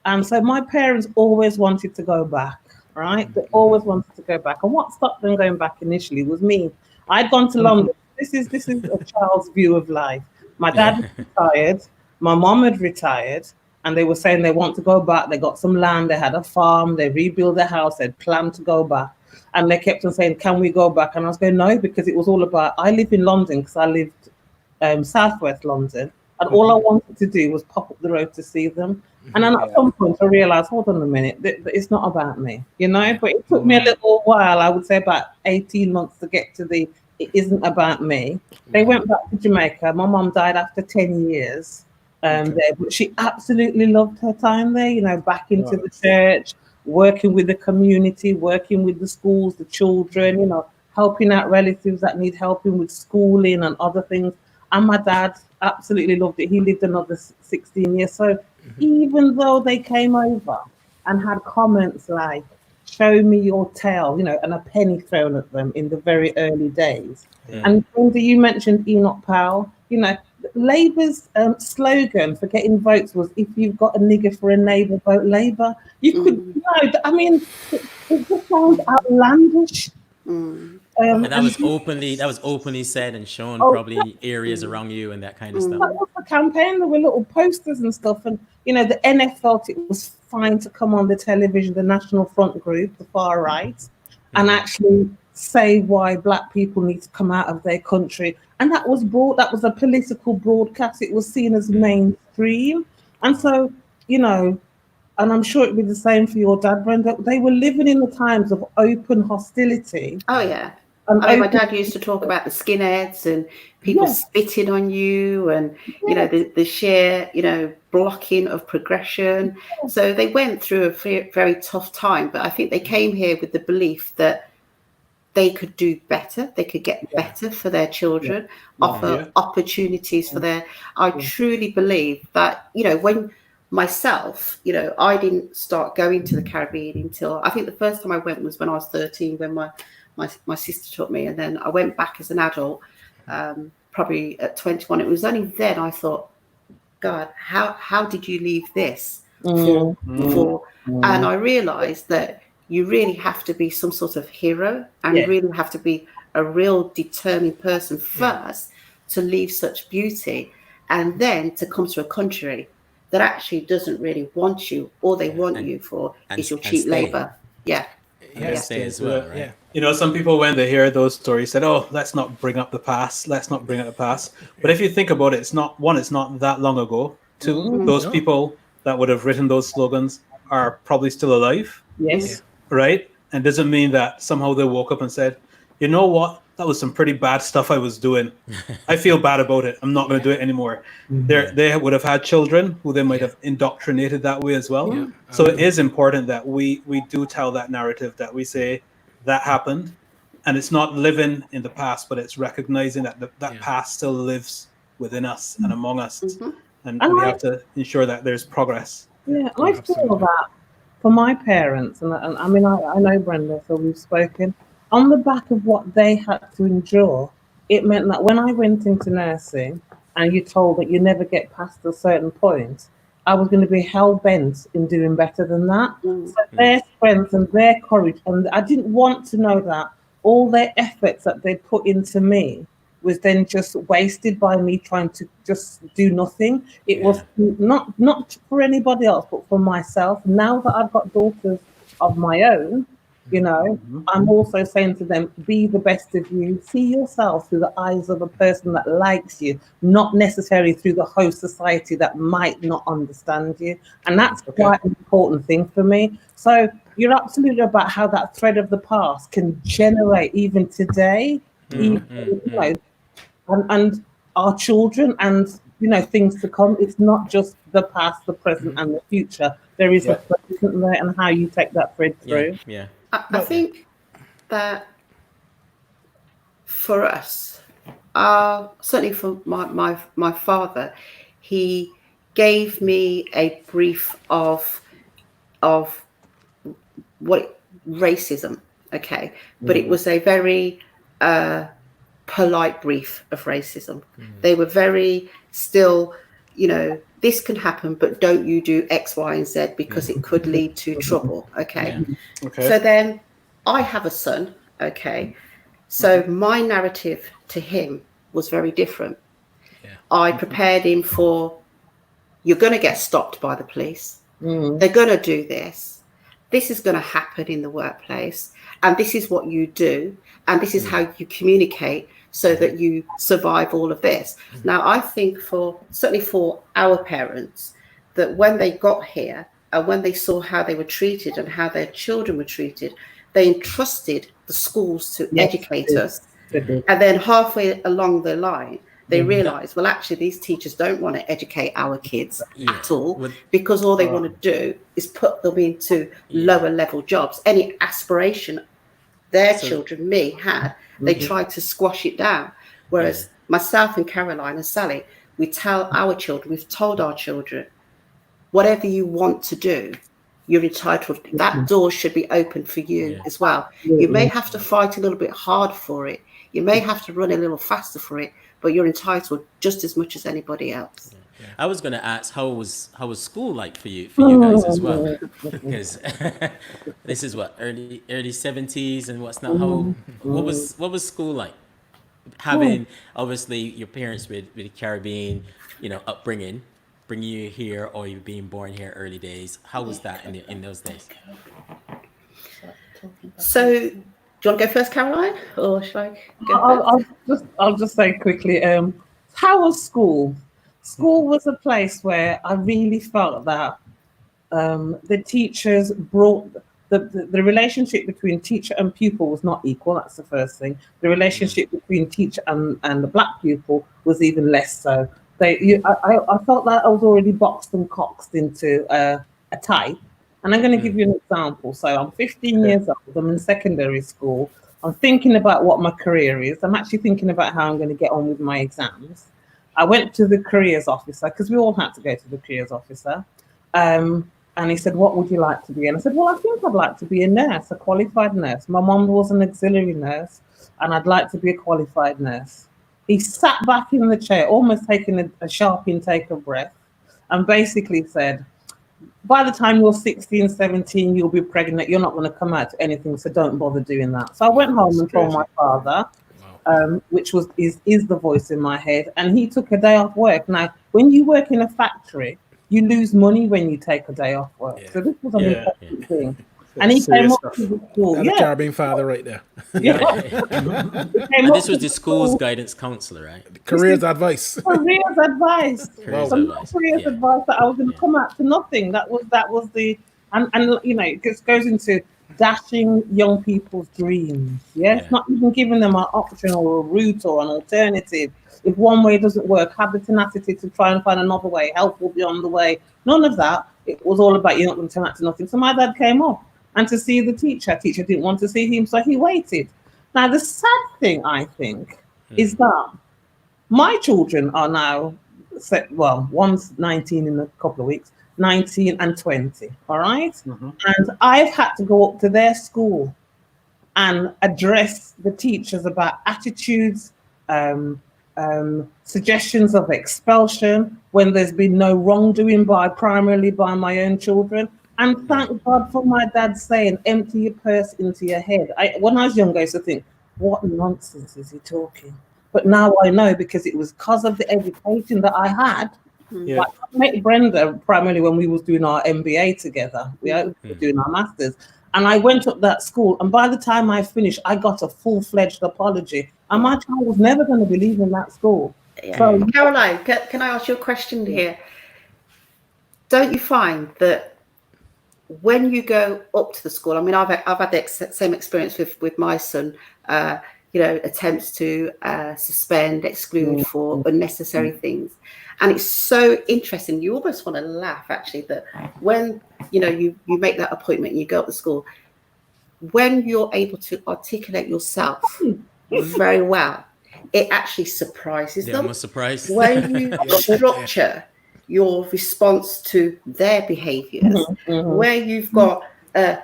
And so my parents always wanted to go back, right? They always wanted to go back. And what stopped them going back initially was me. I'd gone to London. This is a child's view of life. My dad was retired, my mom had retired, and they were saying they want to go back. They got some land, they had a farm, they rebuilt their house, they'd planned to go back. And they kept on saying, "Can we go back?" And I was going, "No," because it was all about, I live in London because I lived southwest London, and all I wanted to do was pop up the road to see them. And then at some point, I realized, hold on a minute, it's not about me, But it took me a little while, I would say about 18 months to get to it isn't about me. They went back to Jamaica. My mom died after 10 years there, but she absolutely loved her time there, back into the church, working with the community, working with the schools, the children, helping out relatives that need helping with schooling and other things. And my dad absolutely loved it. He lived another 16 years. So even though they came over and had comments like, "Show me your tail," and a penny thrown at them in the very early days. And Brenda, you mentioned Enoch Powell. Labour's slogan for getting votes was, "If you've got a nigger for a neighbour, vote Labour." You could, I mean, it just sounds outlandish. And that was openly said and shown probably in areas around you and that kind of stuff. That was the campaign. There were little posters and stuff, and the NF felt it was fine to come on the television, the National Front group, the far right, and actually say why Black people need to come out of their country. And that was a political broadcast. It was seen as mainstream, and so and I'm sure it'd be the same for your dad, Brenda. They were living in the times of open hostility. Oh yeah. My dad used to talk about the skinheads and people spitting on you, and the sheer blocking of progression. So they went through a very tough time, but I think they came here with the belief that they could do better, they could get better for their children, offer opportunities for their. I truly believe that when myself, I didn't start going to the Caribbean until, I think the first time I went was when I was 13, when my sister took me, and then I went back as an adult, probably at 21. It was only then I thought, God, how did you leave this for? And I realized that you really have to be some sort of hero, and you really have to be a real determined person first to leave such beauty, and then to come to a country that actually doesn't really want you. All they want you for is your cheap labor. Stay as well, right? Some people, when they hear those stories, said, "Oh, let's not bring up the past. Let's not bring up the past." But if you think about it, it's not that long ago. Two, those people that would have written those slogans are probably still alive. Yes. Right? And doesn't mean that somehow they woke up and said, "You know what? That was some pretty bad stuff I was doing. I feel bad about it. I'm not going to do it anymore." They would have had children who they might have indoctrinated that way as well. So it is important that we do tell that narrative, that we say that happened, and it's not living in the past, but it's recognizing that that past still lives within us and among us, and we have to ensure that there's progress. Yeah, I feel that for my parents, and I mean, I know Brenda, so we've spoken. On the back of what they had to endure, it meant that when I went into nursing and you told that you never get past a certain point, I was going to be hell-bent in doing better than that. So their strength and their courage, and I didn't want to know that all their efforts that they put into me was then just wasted by me trying to just do nothing. It was not for anybody else, but for myself. Now that I've got daughters of my own, You know, I'm also saying to them, be the best of you. See yourself through the eyes of a person that likes you, not necessarily through the whole society that might not understand you. And that's quite an important thing for me. So you're absolutely about how that thread of the past can generate even today, even, you know, and our children and, you know, things to come. It's not just the past, the present, and the future. There is a present there, and how you take that thread through. Yeah. I think that for us, certainly for my father, he gave me a brief of what racism, okay, but it was a very polite brief of racism. They were very still, you know, this can happen, but don't you do X, Y, and Z because it could lead to trouble. Okay. Okay. So then I have a son. Okay. So my narrative to him was very different. I prepared him for, you're going to get stopped by the police. They're going to do this. This is going to happen in the workplace. And this is what you do. And this is how you communicate so that you survive all of this. Now, I think certainly for our parents, that when they got here and when they saw how they were treated and how their children were treated, they entrusted the schools to educate us. And then halfway along the line, they realized, well, actually, these teachers don't want to educate our kids at all, because all they want to do is put them into lower level jobs. Any aspiration their children, me, had, they tried to squash it down. Whereas myself and Caroline and Sally, we tell our children, we've told our children, whatever you want to do, you're entitled. That door should be open for you as well. You may have to fight a little bit hard for it. You may have to run a little faster for it, but you're entitled just as much as anybody else. I was going to ask, how was school like for you guys as well? Because this is what, early 70s, and what's not how. What was school like? Having obviously your parents with the Caribbean, you know, upbringing, bringing you here, or you being born here early days. How was that in those days? So, do you want to go first, Caroline, or should I go first? I'll just say quickly. How was school? School was a place where I really felt that the teachers brought the relationship between teacher and pupil was not equal. That's the first thing. The relationship between teacher and the black pupil was even less so. I felt that I was already boxed and coxed into a type. And I'm going to give you an example. So I'm 15 years old. I'm in secondary school. I'm thinking about what my career is. I'm actually thinking about how I'm going to get on with my exams. I went to the careers officer, because we all had to go to the careers officer. And he said, what would you like to be? And I said, well, I think I'd like to be a nurse, a qualified nurse. My mom was an auxiliary nurse, and I'd like to be a qualified nurse. He sat back in the chair, almost taking a sharp intake of breath, and basically said, by the time you're 16, 17, you'll be pregnant. You're not going to come out to anything, so don't bother doing that. So I went home and told my father, which is the voice in my head, and he took a day off work. Now, when you work in a factory, you lose money when you take a day off work. So this was an important thing. And he came up to the school. That's a Caribbean father right there. And this was the school's guidance counselor, right? Careers advice. Careers advice. Careers advice that I was going to come out to nothing. That was the and you know, it just goes into dashing young people's dreams. It's not even giving them an option or a route or an alternative. If one way doesn't work, have the tenacity to try and find another way. Help will be on the way. None of that. It was all about, you're not going to turn out to nothing. So my dad came up and to see the teacher. Teacher didn't want to see him, so he waited. Now, the sad thing, I think, is that my children are now, one's 19 in a couple of weeks, 19 and 20, all right? And I've had to go up to their school and address the teachers about attitudes, suggestions of expulsion when there's been no wrongdoing primarily by my own children. And thank God for my dad saying, empty your purse into your head. When I was younger, I used to think, what nonsense is he talking? But now I know, because it was because of the education that I had. Like, I met Brenda primarily when we was doing our MBA together. We were doing our masters. And I went up that school, and by the time I finished, I got a full-fledged apology. And my child was never going to believe in that school. Yeah. So, Caroline, can I ask you a question here? Don't you find that when you go up to the school, I mean, I've had the same experience with my son, attempts to suspend, exclude for unnecessary things. And it's so interesting. You almost want to laugh, actually, that when, you make that appointment and you go up to school, when you're able to articulate yourself very well, it actually surprises them. I'm surprised. When you structure your response to their behaviors, where you've got a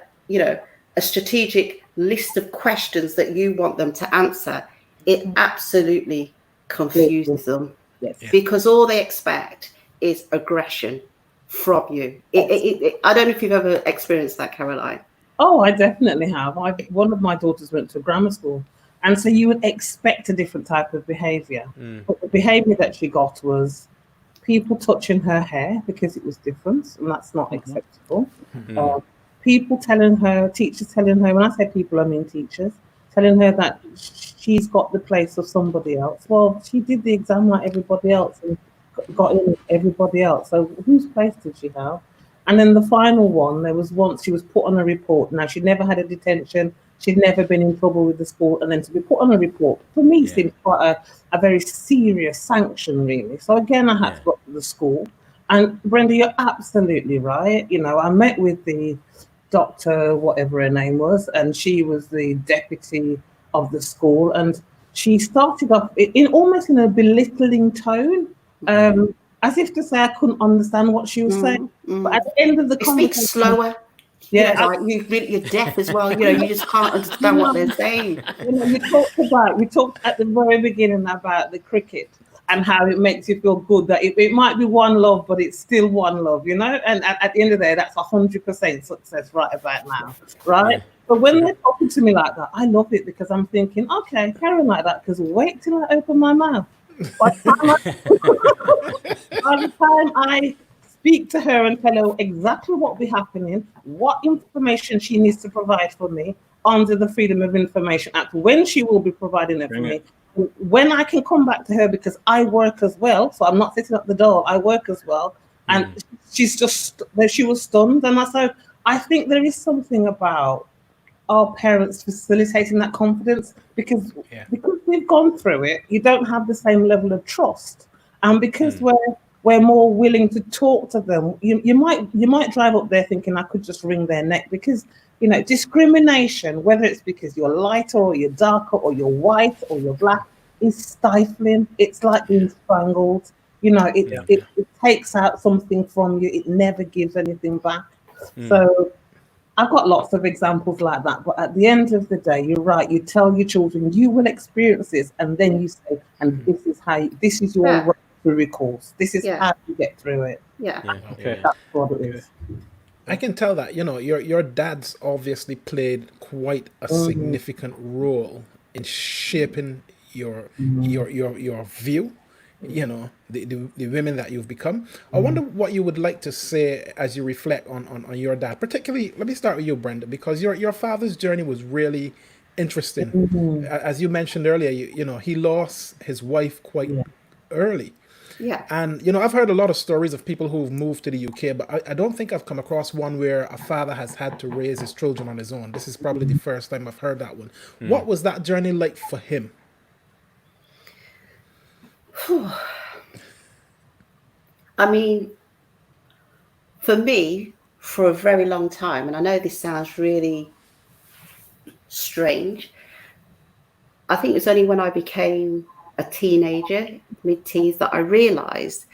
strategic list of questions that you want them to answer, it absolutely confuses them. Yes. Because all they expect is aggression from you. I don't know if you've ever experienced that, Caroline. Oh, I definitely have. One of my daughters went to grammar school, and so you would expect a different type of behaviour. But the behaviour that she got was people touching her hair because it was different, and that's not acceptable. People telling her, teachers telling her, when I say people, I mean teachers, telling her that she's got the place of somebody else. Well, she did the exam like everybody else and got in with everybody else. So whose place did she have? And then the final one, there was once she was put on a report. Now, she'd never had a detention. She'd never been in trouble with the school. And then to be put on a report, for me, seemed quite a very serious sanction, really. So again, I had to go to the school. And Brenda, you're absolutely right. I met with the doctor, whatever her name was, and she was the deputy of the school. And she started off almost in a belittling tone. As if to say I couldn't understand what she was saying. But at the end of the conversation, speak slower. Yeah, you're deaf as well. You just can't understand what they're saying. We talked at the very beginning about the cricket and how it makes you feel good. That it might be one love, but it's still one love. And at the end of the day, that's 100% success right about now, right? But when they're talking to me like that, I love it because I'm thinking, okay, carry on like that. Because wait till I open my mouth. By the time I speak to her and tell her exactly what will be happening, what information she needs to provide for me under the Freedom of Information Act, when she will be providing it for me, when I can come back to her, because I work as well, so I'm not sitting at the door, I work as well, and she was stunned. And I think there is something about our parents facilitating that confidence because we've gone through it. You don't have the same level of trust, and because we're more willing to talk to them. You might drive up there thinking I could just wring their neck, because discrimination, whether it's because you're lighter or you're darker or you're white or you're black, is stifling. It's like being strangled. It takes out something from you. It never gives anything back. So I've got lots of examples like that, but at the end of the day, you're right. You tell your children you will experience this, and then you say, and this is your way through recourse. This is how you get through it. Okay. That's what it is. I can tell that your dad's obviously played quite a significant role in shaping your view. The women that you've become. I wonder what you would like to say as you reflect on your dad. Particularly, let me start with you, Brenda, because your father's journey was really interesting. As you mentioned earlier, he lost his wife quite early. Yeah. And, I've heard a lot of stories of people who've moved to the UK, but I don't think I've come across one where a father has had to raise his children on his own. This is probably the first time I've heard that one. What was that journey like for him? I mean, for me, for a very long time, and I know this sounds really strange, I think it was only when I became a teenager, mid-teens, that I realised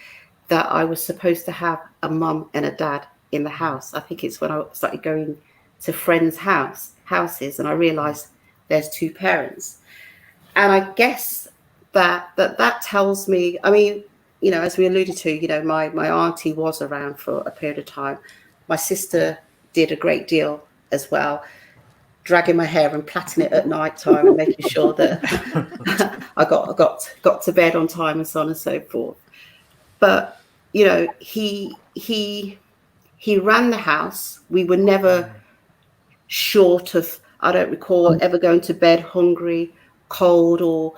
that I was supposed to have a mum and a dad in the house. I think it's when I started going to friends' houses, and I realised there's two parents. And I guess that tells me, I mean, as we alluded to, my auntie was around for a period of time. My sister did a great deal as well, dragging my hair and plaiting it at night time and making sure that I got to bed on time and so on and so forth. But, he ran the house. We were never short of, I don't recall ever going to bed hungry, cold, or,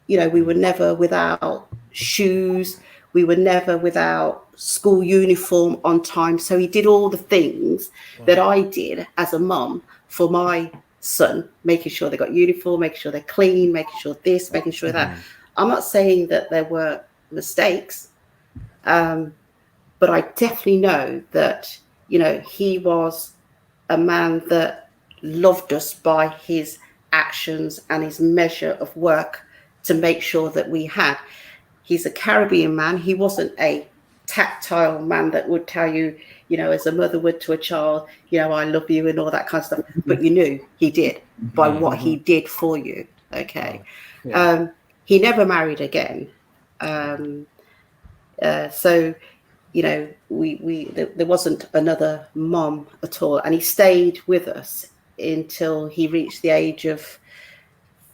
we were never without shoes. We were never without school uniform on time. So he did all the things that I did as a mum for my son, making sure they got uniform, making sure they're clean, making sure this, making sure that. I'm not saying that there were mistakes, but I definitely know that, he was a man that loved us by his actions and his measure of work to make sure that we had. He's a Caribbean man. He wasn't a tactile man that would tell you, as a mother would to a child, I love you and all that kind of stuff. But you knew he did by what he did for you. Okay. Yeah. He never married again. So, there wasn't another mom at all. And he stayed with us until he reached the age of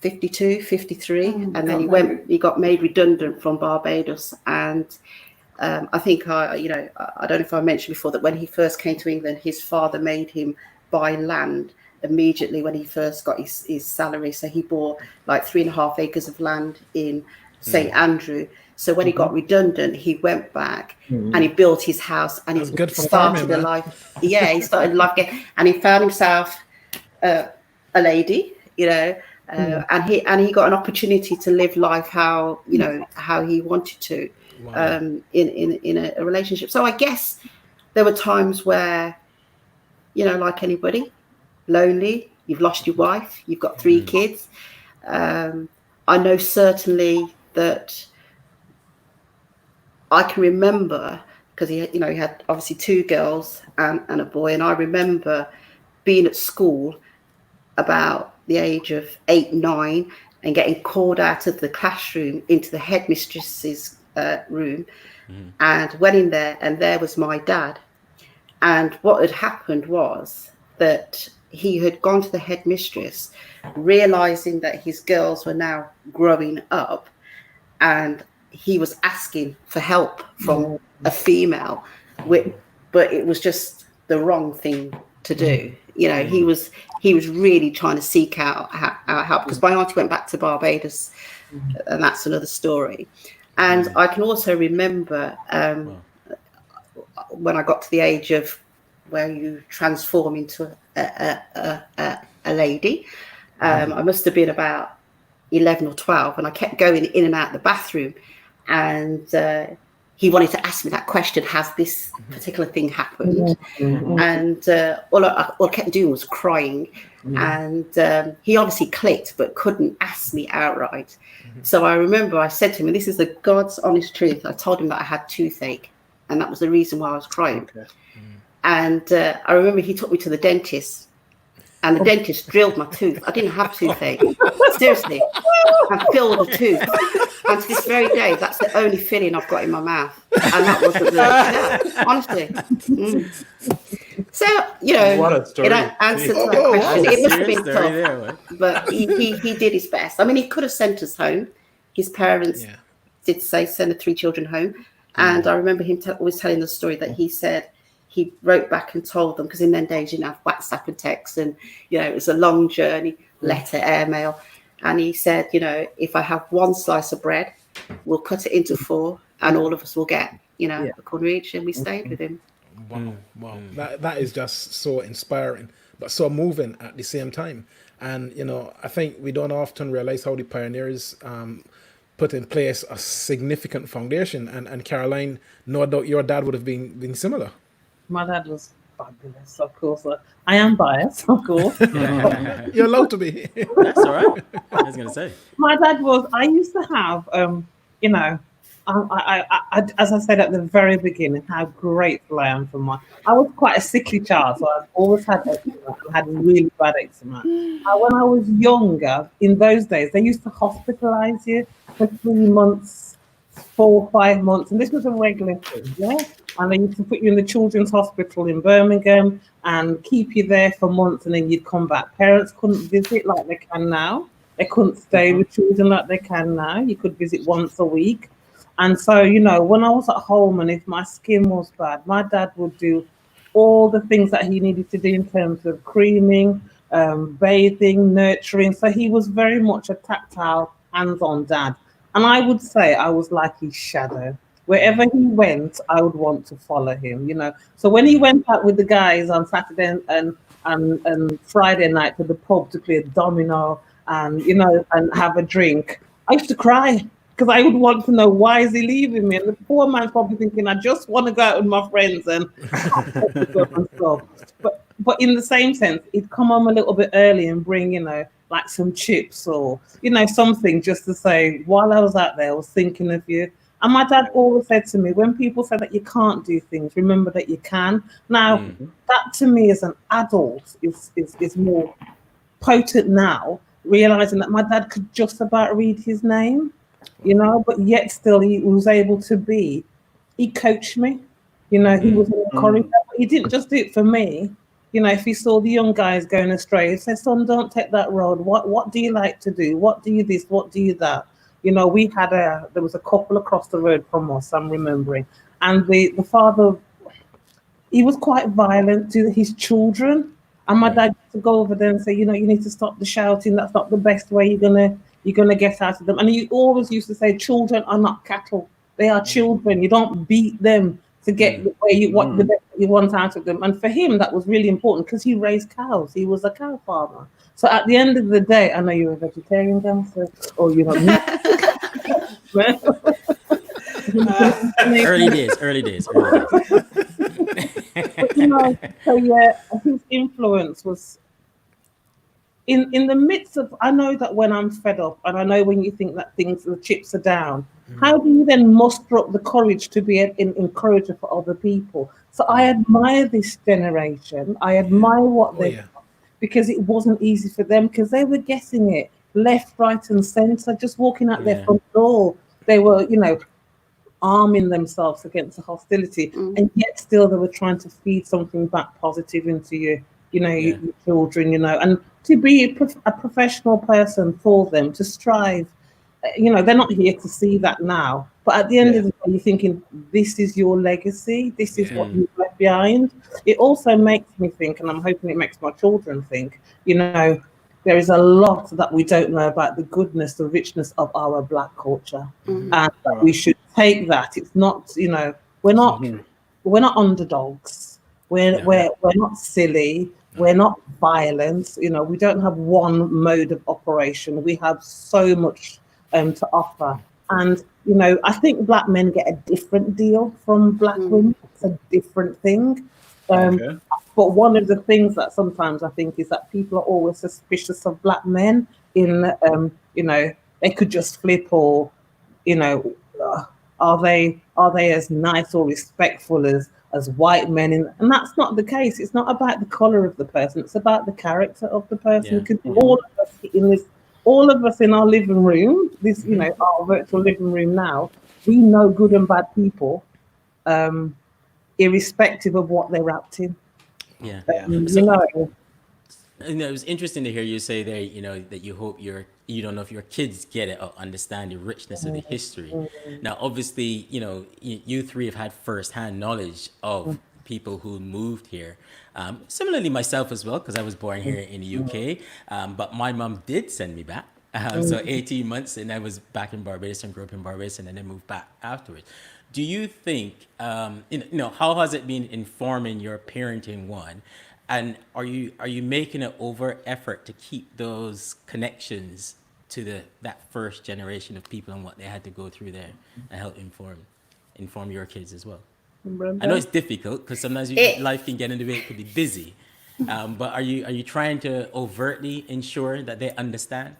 52, 53. And then he got made redundant from Barbados. And I think I don't know if I mentioned before that when he first came to England, his father made him buy land immediately when he first got his salary. So he bought like 3.5 acres of land in St. Andrew. So when he got redundant, he went back and he built his house and he started a life. Yeah, he started life again, and he found himself a lady, and he got an opportunity to live life how he wanted to. In a relationship. So I guess there were times where, like anybody, lonely, you've lost your wife, you've got 3 kids. I know certainly that I can remember, because he had obviously 2 girls and a boy, and I remember being at school about the age of 8, 9 and getting called out of the classroom into the headmistress's room, and went in there, and there was my dad. And what had happened was that he had gone to the headmistress, realizing that his girls were now growing up, and he was asking for help from a female, but it was just the wrong thing to do. He was really trying to seek out help, because my auntie went back to Barbados, and that's another story. And I can also remember when I got to the age of where you transform into a lady. I must have been about 11 or 12, and I kept going in and out the bathroom, and he wanted to ask me that question: has this particular thing happened? And all I kept doing was crying. And he obviously clicked, but couldn't ask me outright. So I remember I said to him, and this is the God's honest truth, I told him that I had toothache, and that was the reason why I was crying. And I remember he took me to the dentist, and the dentist drilled my tooth. I didn't have toothache. Seriously. I filled a tooth. And to this very day, that's the only filling I've got in my mouth. And that wasn't honestly. So, What a story. in answer to that question, it must have been tough. But he did his best. I mean, he could have sent us home. His parents did say send the 3 children home. And I remember him always telling the story that he said he wrote back and told them, because in them days you didn't have WhatsApp and text, and it was a long journey, letter, airmail. And he said, if I have 1 slice of bread, we'll cut it into 4, and all of us will get, a corner each. And we stayed with him. Wow. That is just so inspiring, but so moving at the same time. And I think we don't often realize how the pioneers put in place a significant foundation. And Caroline, no doubt your dad would have been similar. My dad was fabulous, of course. I am biased, of course. You're allowed to be. That's all right. I was going to say. My dad was, I used to have, I as I said at the very beginning, how grateful I am for I was quite a sickly child, so I've always had eczema and had really bad eczema. When I was younger, in those days, they used to hospitalize you for 3 months, 4 or 5 months, and this was a regular thing, And they used to put you in the children's hospital in Birmingham and keep you there for months, and then you'd come back. Parents couldn't visit like they can now. They couldn't stay with children like they can now. You could visit once a week. And so, when I was at home and if my skin was bad, my dad would do all the things that he needed to do in terms of creaming, bathing, nurturing. So he was very much a tactile, hands-on dad. And I would say I was like his shadow. Wherever he went, I would want to follow him, you know. So when he went out with the guys on Saturday and Friday night to the pub to play domino and, you know, and have a drink, I used to cry because I would want to know, why is he leaving me? And the poor man's probably thinking, I just want to go out with my friends and stuff. But in the same sense, he'd come home a little bit early and bring, you know, like some chips or, you know, something just to say, while I was out there, I was thinking of you. And my dad always said to me, when people say that you can't do things, remember that you can. Now, that to me as an adult is more potent now, realizing that my dad could just about read his name, you know, but yet still he was able to be, he coached me, you know, he was an encourager. He didn't just do it for me. You know, if he saw the young guys going astray, he said, son, don't take that road. What do you like to do? What do you this? What do you that? You know, there was a couple across the road from us, I'm remembering. And the father, he was quite violent to his children. And my dad used to go over there and say, you know, you need to stop the shouting. That's not the best way you're gonna get out of them. And he always used to say, children are not cattle. They are children. You don't beat them to get the way the best you want out of them. And for him, that was really important because he raised cows. He was a cow farmer. So at the end of the day, I know you're a vegetarian, dancer, or you're not. Early days. But, you know, so yeah, his influence was in the midst of. I know that when I'm fed up, and I know when you think that the chips are down, how do you then muster up the courage to be an encourager for other people? So I admire this generation. I admire what they done, because it wasn't easy for them, because they were getting it left, right, and centre, just walking out their front door. They were, you know, arming themselves against the hostility, and yet still they were trying to feed something back positive into your children, you know, and to be a professional person for them, to strive. You know, they're not here to see that now, but at the end of the day, you're thinking, this is your legacy, this is what you've left behind. It also makes me think, and I'm hoping it makes my children think, you know, there is a lot that we don't know about the goodness, the richness of our Black culture, and that we should take that. It's not, you know, we're not underdogs. We're not silly. We're not violent. You know, we don't have one mode of operation. We have so much to offer. And, you know, I think Black men get a different deal from Black women. It's a different thing. But one of the things that sometimes I think is that people are always suspicious of Black men in, you know, they could just flip, or, you know, are they as nice or respectful as white men? And that's not the case. It's not about the color of the person. It's about the character of the person. Because all of us in our living room, this, you know, our virtual living room now, we know good and bad people, irrespective of what they're up to. Yeah. You know. You know, it was interesting to hear you say there, you know, that you hope you don't know if your kids get it or understand the richness of the history. Now, obviously, you know, you three have had firsthand knowledge of people who moved here. Similarly, myself as well, because I was born here in the UK, but my mom did send me back. So 18 months, and I was back in Barbados and grew up in Barbados, and then I moved back afterwards. Do you think, you know, how has it been informing your parenting, one? And are you making an overt effort to keep those connections to that first generation of people and what they had to go through there, and help inform your kids as well? I know it's difficult because sometimes life can get in the way. It could be busy, but are you trying to overtly ensure that they understand?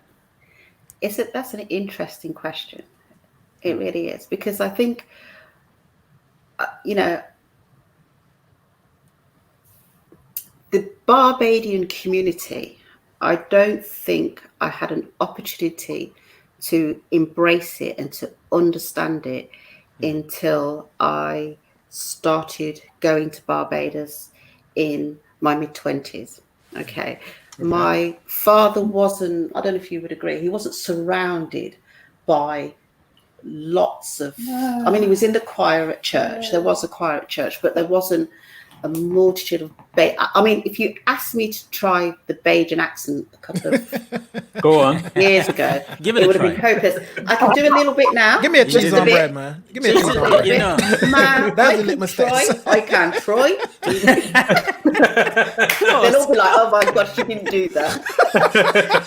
That's an interesting question. It really is, because I think, you know, the Barbadian community, I don't think I had an opportunity to embrace it and to understand it until I started going to Barbados in my mid-20s. Okay. My father wasn't, I don't know if you would agree, he wasn't surrounded by lots of, I mean, he was in the choir at church. There was a choir at church, but there wasn't a multitude of I mean, if you asked me to try the Bajan accent a couple of Go on. years ago, Give it a would have been try. hopeless. I can do a little bit now. Give me a Just cheese a on bit. bread, man. Give me a Just cheese a on little bread. You bit. know. Man, That's I the can litmus try. test. I can try. They'll all be like, "Oh my God, she didn't do that."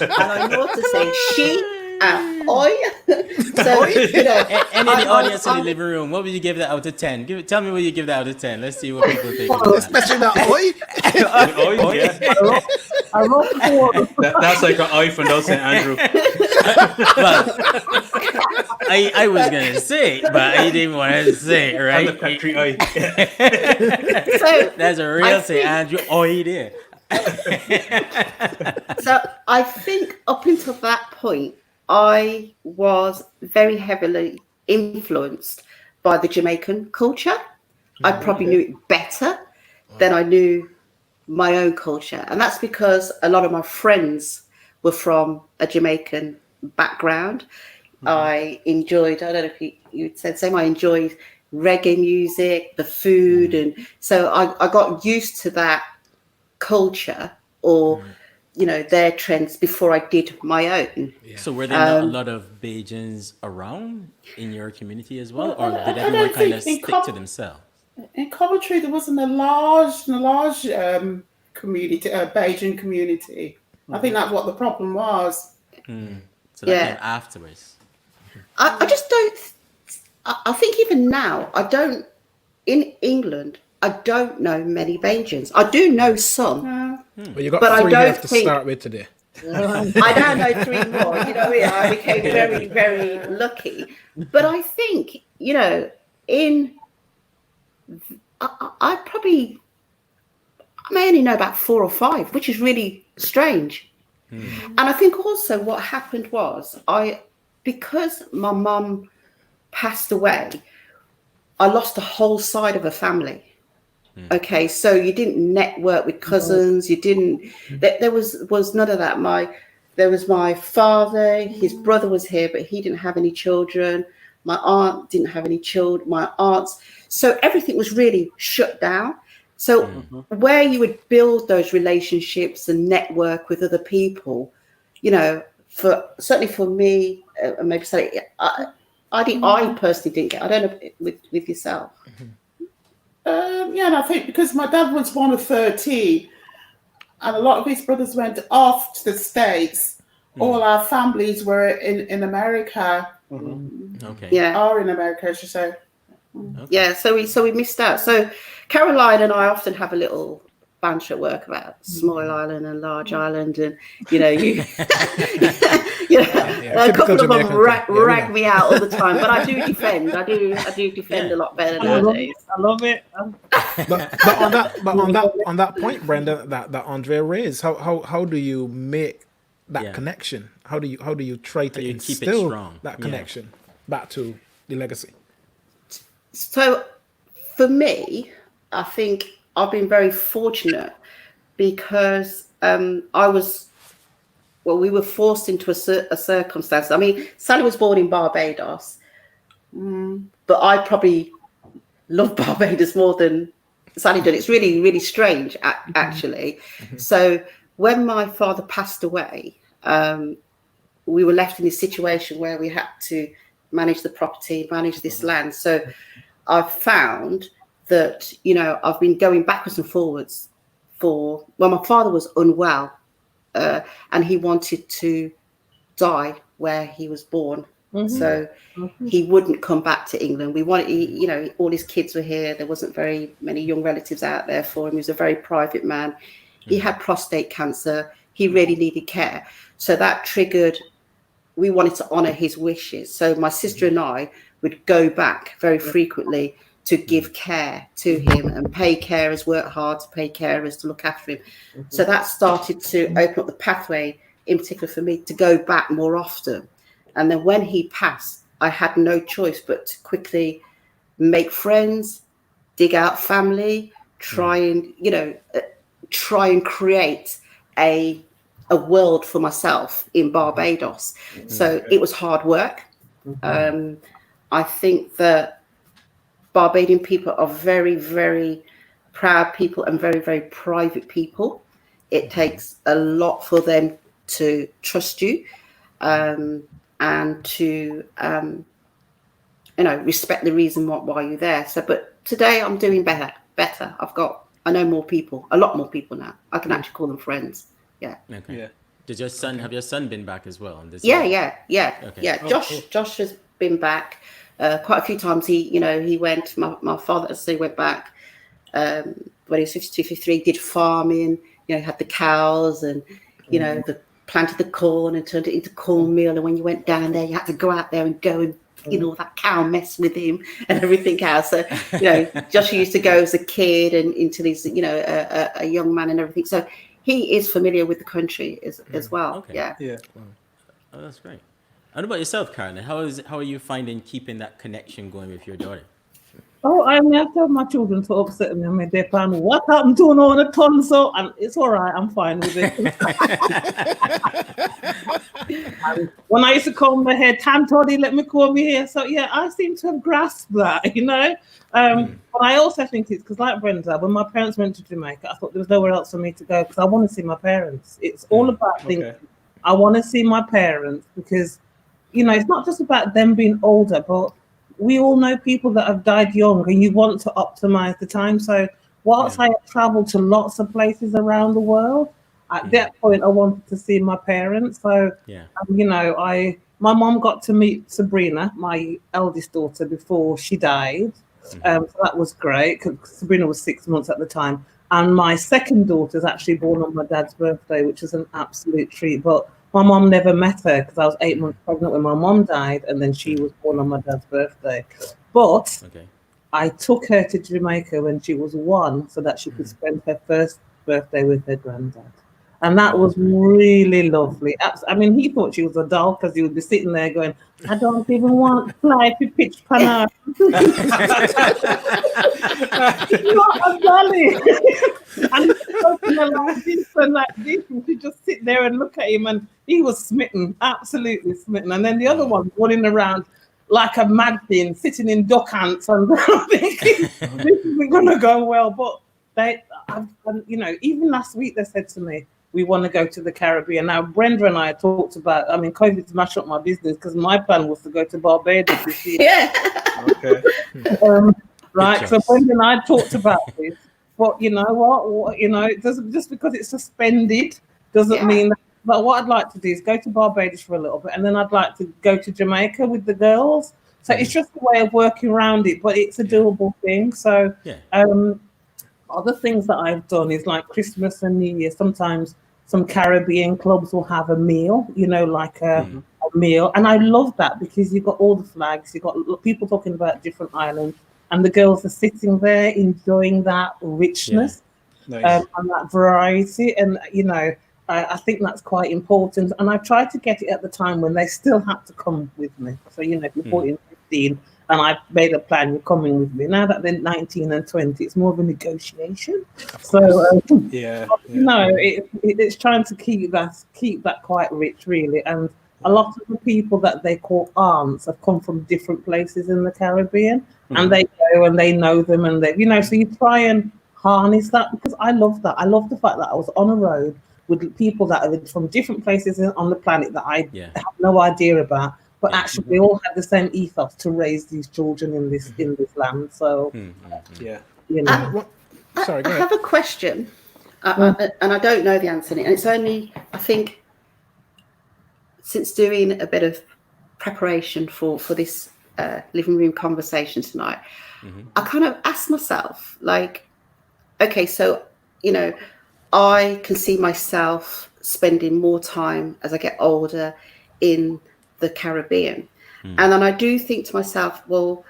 And I know what to say. She and I. So you know, And in the audience in the I'm- living room, what would you give that out of 10? Tell me what you give that out of 10. Let's see what people think. Especially that oi. Oh, yeah. I roll forward. That's like an eye from St. Andrew. Well, I was going to say, but I didn't want to say it, And the right? country eye. so That's a I real St. think- Andrew oi there. So I think up until that point, I was very heavily influenced by the Jamaican culture. I probably knew it better than I knew my own culture. And that's because a lot of my friends were from a Jamaican background. I enjoyed, I don't know if you'd said the same, I enjoyed reggae music, the food. And so I got used to that culture or their trends before I did my own. So were there not a lot of Bajans around in your community as well? Or did everyone kind of stick to themselves? In Coventry, there wasn't a large community, Bajan community. I think that's what the problem was. So that came afterwards. I just don't, I think even now, in England, I don't know many Bajans. I do know some. Well, you got But I 3 don't left to think- start with today. I now know 3 more. You know what I mean? I became very, very lucky. But I think, I may only know about 4 or 5, which is really strange. And I think also what happened was because my mum passed away, I lost a whole side of her family. Okay, so you didn't network with cousins. You didn't. There was none of that. There was my father. His brother was here, but he didn't have any children. My aunt didn't have any children. My aunts. So everything was really shut down. So where you would build those relationships and network with other people, certainly for me, and maybe say, I personally didn't get. I don't know with yourself. And I think because my dad was one of 13, and a lot of his brothers went off to the States. All our families were in America. Okay. Yeah. Are in America, I should say. Okay. Yeah, so we missed out. So Caroline and I often have a little banter at work about Small Island and Large Island, and a couple of them Jamaican rag me out all the time, but I do defend. I do defend a lot better nowadays. I love it. But on that point, Brenda, that Andre raised, how do you make that connection? How do you try to do you keep it instill strong? that Yeah. connection back to the legacy? So for me, I think I've been very fortunate because we were forced into a circumstance. I mean, Sally was born in Barbados, but I probably love Barbados more than Sally did. It's really, really strange, actually. So when my father passed away, we were left in this situation where we had to manage the property, manage this land. So I've found that, I've been going backwards and forwards my father was unwell and he wanted to die where he was born. So he wouldn't come back to England. We wanted, all his kids were here. There wasn't very many young relatives out there for him. He was a very private man. He had prostate cancer. He really needed care. So that triggered, we wanted to honor his wishes. So my sister and I would go back very frequently to give care to him and pay carers, work hard to pay carers to look after him. So that started to open up the pathway, in particular for me, to go back more often. And then when he passed, I had no choice but to quickly make friends, dig out family, try and create a world for myself in Barbados. So it was hard work. I think that Barbadian people are very, very proud people and very, very private people. It takes a lot for them to trust you, and to respect the reason why you're there. So, but today I'm doing better. I know more people, a lot more people now. I can actually call them friends. Yeah. Okay. Yeah. Did your son have your son been back as well on this? Yeah. Okay. Yeah. Josh has been back quite a few times. He went. My father, as I say, went back when he was 52, 53. Did farming. Had the cows and planted the corn and turned it into cornmeal. And when you went down there, you had to go out there and go and that cow mess with him and everything else. So Josh used to go as a kid and into these a young man and everything. So he is familiar with the country as well. Okay. Yeah. Oh, that's great. And about yourself, Karen? How are you finding keeping that connection going with your daughter? Oh, I mean, I tell my children to upset me. I mean, they plan, what happened to on a tonsil? And it's all right. I'm fine with it. And when I used to comb my hair, Tam Toddy let me comb my hair. So, yeah, I seem to have grasped that, But I also think it's because, like Brenda, when my parents went to Jamaica, I thought there was nowhere else for me to go because I want to see my parents. It's all about thinking, I want to see my parents because, it's not just about them being older, but we all know people that have died young and you want to optimize the time. So whilst I have traveled to lots of places around the world, at that point I wanted to see my parents. So, my mom got to meet Sabrina, my eldest daughter, before she died. So that was great because Sabrina was 6 months at the time. And my second daughter is actually born on my dad's birthday, which is an absolute treat. But my mom never met her because I was 8 months pregnant when my mom died, and then she was born on my dad's birthday. But I took her to Jamaica when she was 1 so that she could spend her first birthday with her granddad. And that was really lovely. I mean, he thought she was a doll because he would be sitting there going, I don't even want flighty pitch pana. Not a dolly. And he's talking like this and like this. And she just sit there and look at him. And he was smitten, absolutely smitten. And then the other one running around like a mad thing, sitting in duck ants. And I'm thinking, this isn't going to go well. But even last week they said to me, we want to go to the Caribbean. Now, Brenda and I talked about, COVID's mashed up my business because my plan was to go to Barbados this year. Yeah. Okay. Right. So Brenda and I talked about this. But you know what? It doesn't, just because it's suspended doesn't mean that. But what I'd like to do is go to Barbados for a little bit, and then I'd like to go to Jamaica with the girls. So it's just a way of working around it, but it's a doable thing. So other things that I've done is like Christmas and New Year. Sometimes some Caribbean clubs will have a meal, like a meal. And I love that because you've got all the flags, you've got people talking about different islands, and the girls are sitting there enjoying that richness and that variety. And, I think that's quite important. And I tried to get it at the time when they still had to come with me. So, if you're 14, 15, and I made a plan, you're coming with me. Now that they're 19 and 20, it's more of a negotiation. So, it's trying to keep that quite rich, really. And a lot of the people that they call aunts have come from different places in the Caribbean, and they go and they know them, and they, so you try and harness that, because I love that. I love the fact that I was on a road with people that are from different places on the planet that I have no idea about. But actually, we all have the same ethos to raise these children in this land. So, Sorry, go I ahead. have a question, and I don't know the answer. And it's only, I think, since doing a bit of preparation for this living room conversation tonight, I kind of asked myself, like, okay, so I can see myself spending more time as I get older in the Caribbean. And then I do think to myself, well,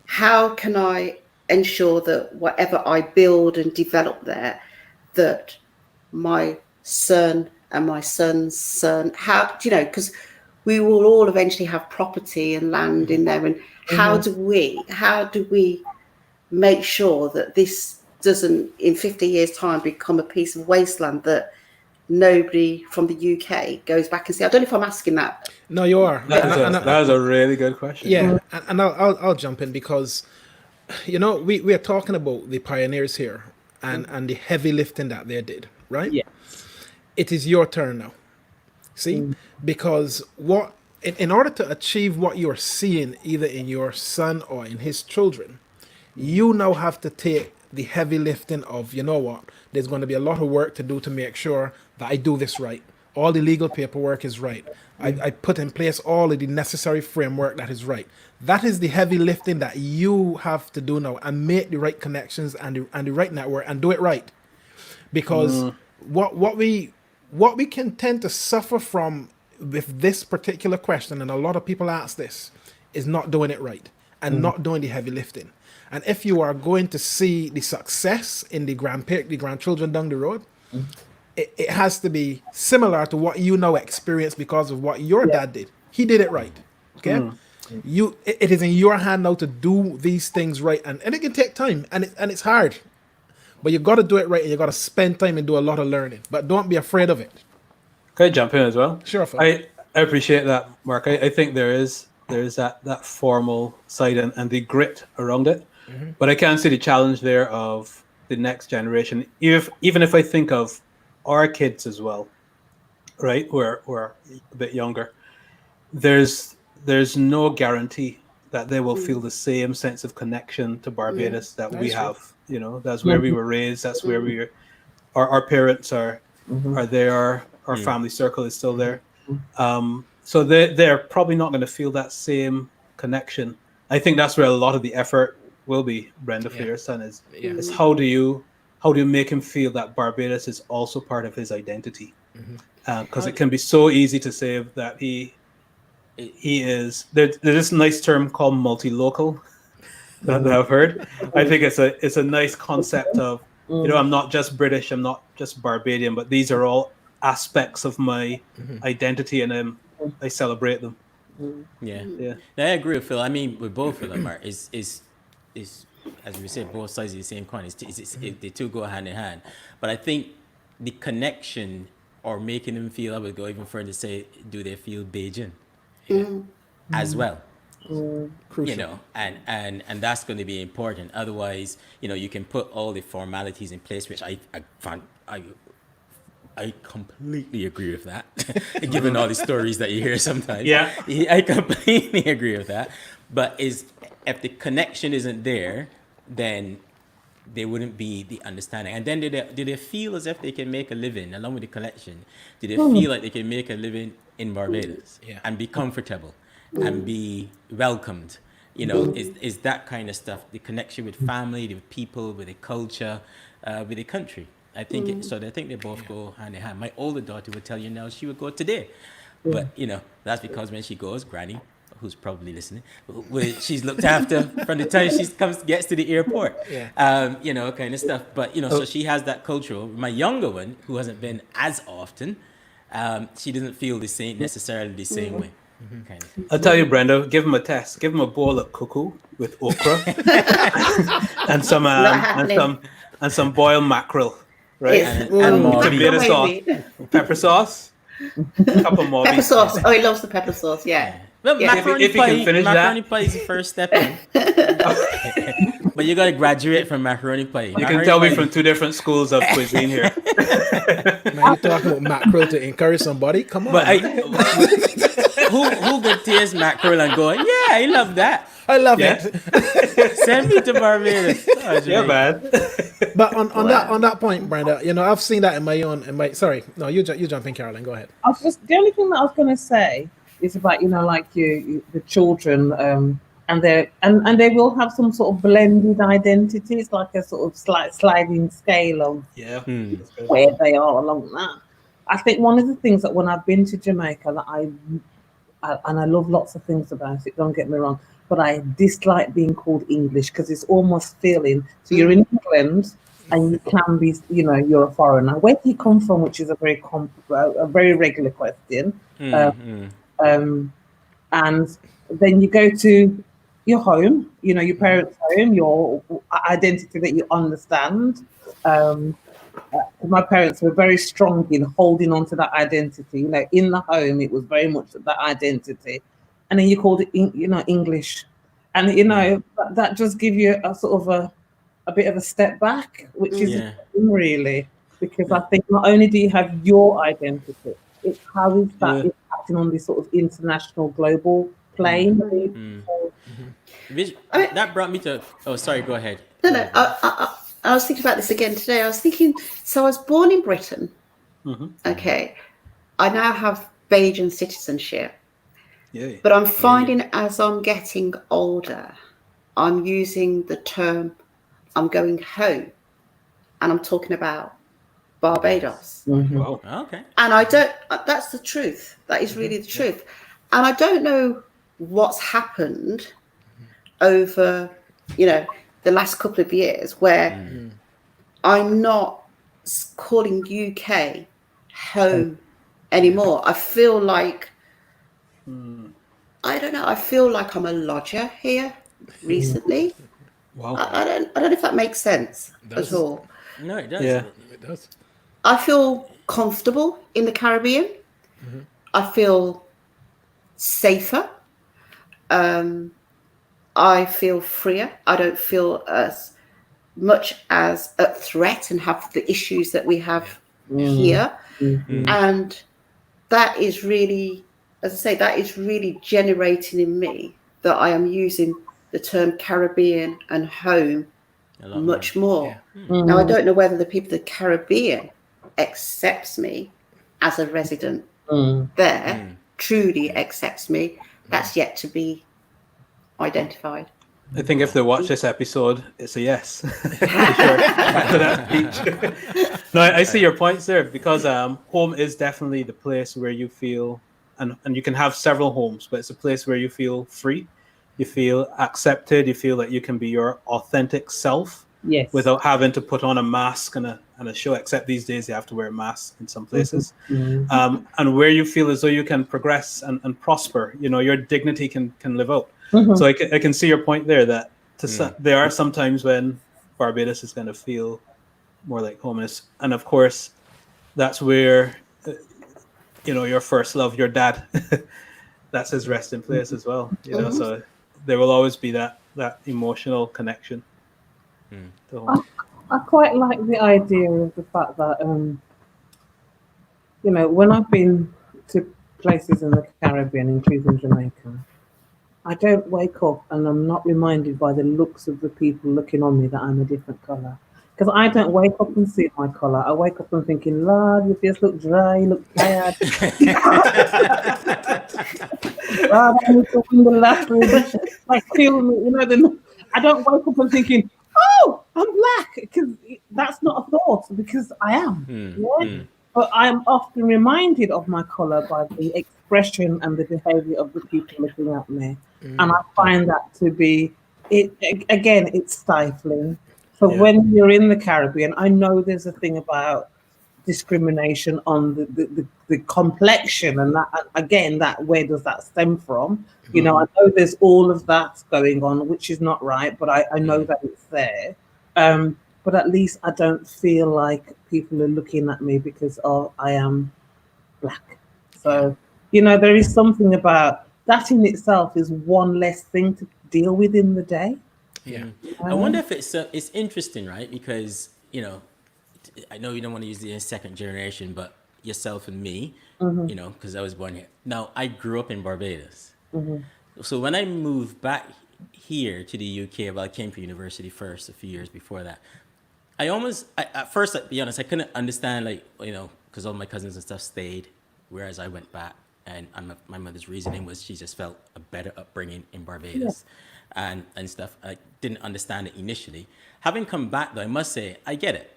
how can I ensure that whatever I build and develop there, that my son and my son's son, because we will all eventually have property and land in there. And how do we make sure that this doesn't, in 50 years' time, become a piece of wasteland that nobody from the UK goes back and say, I don't know if I'm asking that. No, you are. That is a really good question. Yeah, and I'll jump in because we are talking about the pioneers here and the heavy lifting that they did, right? Yeah. It is your turn now. See? Because in order to achieve what you're seeing either in your son or in his children, you now have to take the heavy lifting of, you know what, there's going to be a lot of work to do to make sure that I do this right. All the legal paperwork is right. I put in place all of the necessary framework that is right. That is the heavy lifting that you have to do now, and make the right connections and the right network and do it right. Because what we can tend to suffer from with this particular question, and a lot of people ask this, is not doing it right and not doing the heavy lifting. And if you are going to see the success in the grandchildren down the road, it has to be similar to what you now experience because of what your dad did. He did it right. Okay? It is in your hand now to do these things right, and it can take time, and it's hard. But you got to do it right, and you got to spend time and do a lot of learning. But don't be afraid of it. Can I jump in as well? Sure, Phil. I appreciate that, Mark. I think there is that formal side and the grit around it. But I can see the challenge there of the next generation. Even if I think of our kids as well, right? Who are a bit younger. There's no guarantee that they will feel the same sense of connection to Barbados that we have. That's where we were raised. That's where our parents are there. Our family circle is still there. So they're probably not going to feel that same connection. I think that's where a lot of the effort will be, Brenda, for your son is how do you make him feel that Barbados is also part of his identity? Because it can be so easy to say that he is. There's this nice term called multi-local that I've heard. I think it's a nice concept of I'm not just British, I'm not just Barbadian, but these are all aspects of my identity, and I celebrate them. Yeah, I agree with Phil. I mean, with both of them is as we said, both sides of the same coin. The two go hand in hand. But I think the connection, or making them feel, I would go even further to say, do they feel Beijing as well? Crucial. And that's going to be important. Otherwise, you can put all the formalities in place, which I completely agree with that, given all the stories that you hear sometimes. Yeah, I completely agree with that. But if the connection isn't there, then there wouldn't be the understanding. And then do they feel as if they can make a living along with the collection? Do they feel like they can make a living in Barbados and be comfortable and be welcomed? Is that kind of stuff, the connection with family, with people, with the culture, with the country. I think I think they both go hand in hand. My older daughter would tell you now she would go today, but that's because when she goes, Granny, who's probably listening, she's looked after from the time she gets to the airport, kind of stuff. But so she has that cultural. My younger one, who hasn't been as often, she doesn't feel necessarily the same way. Kind of. I'll tell you, Brenda, give him a test. Give him a bowl of cuckoo with okra and some boiled mackerel. Right, and tomato sauce, pepper sauce, a couple more. Pepper sauce. Oh, he loves the pepper sauce. Yeah. Well, macaroni pie is the first step in. But you got to graduate from macaroni pie. You can tell me from two different schools of cuisine here. Man, you talking about mackerel to encourage somebody? Come on. But who could taste mackerel and go, yeah, I love that. I love it. Send me to Barbados. Yeah, man. But on that point, Brenda, I've seen that in my. Sorry, no, you jump in, Caroline. Go ahead. The only thing that I was going to say is about like the children, and they will have some sort of blended identities, like a sort of sliding scale of where they are along that. I think one of the things that when I've been to Jamaica that I love lots of things about it. Don't get me wrong. But I dislike being called English because it's almost feeling. So you're in England and you can be, you're a foreigner. Where do you come from? Which is a very regular question. And then you go to your home, your parents' home, your identity that you understand. My parents were very strong in holding on to that identity. In the home, it was very much that identity. And then you called it, English. And that just give you a sort of a bit of a step back, which is Yeah. really, because I think not only do you have your identity, it's how is that Yeah. impacting on this sort of international global plane. That brought me to. Oh, sorry. Go ahead. No, Go no. ahead, Violet. I was thinking about this again today. I was thinking, so I was born in Britain. Okay. I now have Belgian citizenship. Yay. But I'm finding as I'm getting older, I'm using the term I'm going home, and I'm talking about Barbados. Wow. Okay. And I don't, that's the truth. That is really the truth. And I don't know what's happened over, the last couple of years where I'm not calling UK home anymore. I feel like, I don't know, I feel like I'm a lodger here recently. Wow. I don't know if that makes sense Does. at all. No, it does. Yeah. It does. I feel comfortable in the Caribbean. I feel safer. I feel freer. I don't feel as much as a threat and have the issues that we have here. And that is really, as I say, that is really generating in me that I am using the term Caribbean and home A lot much more. Yeah. Now, I don't know whether the people of the Caribbean accepts me as a resident there, truly accepts me. That's yet to be identified. I think if they watch this episode, it's a yes. For sure. Back to that speech. No, I see your points there, because home is definitely the place where you feel, and you can have several homes, but it's a place where you feel free, you feel accepted, you feel that you can be your authentic self Yes. without having to put on a mask and a show, except these days you have to wear a mask in some places. And where you feel as though you can progress and prosper, your dignity can live out. So I can see your point there, that there are some times when Barbados is going to feel more like homeless. And of course, that's where, your first love, your dad, that's his resting place as well. So there will always be that emotional connection. To home. I quite like the idea of the fact that, when I've been to places in the Caribbean, including Jamaica, I don't wake up and I'm not reminded by the looks of the people looking on me that I'm a different colour. Because I don't wake up and see my colour. I wake up and thinking, Lord, your face look dry, you look tired. Lord, I need to win the lottery. Like, kill me. I don't wake up and thinking, oh, I'm black. Because that's not a thought, because I am. But I'm often reminded of my colour by the expression and the behaviour of the people looking at me. And I find that to be, it's stifling. So when you're in the Caribbean, I know there's a thing about discrimination on the complexion, and that, again, that where does that stem from? I know there's all of that going on, which is not right, but I know that it's there. But at least I don't feel like people are looking at me because I am black. So, there is something about that in itself is one less thing to deal with in the day. Yeah. I wonder if it's interesting, right? Because, I know you don't want to use the second generation, but yourself and me, because I was born here. Now, I grew up in Barbados. So when I moved back here to the UK, I came for university first a few years before that. At first, to be honest, I couldn't understand, because all my cousins and stuff stayed, whereas I went back. And my mother's reasoning was she just felt a better upbringing in Barbados and stuff. I didn't understand it initially. Having come back, though, I must say, I get it.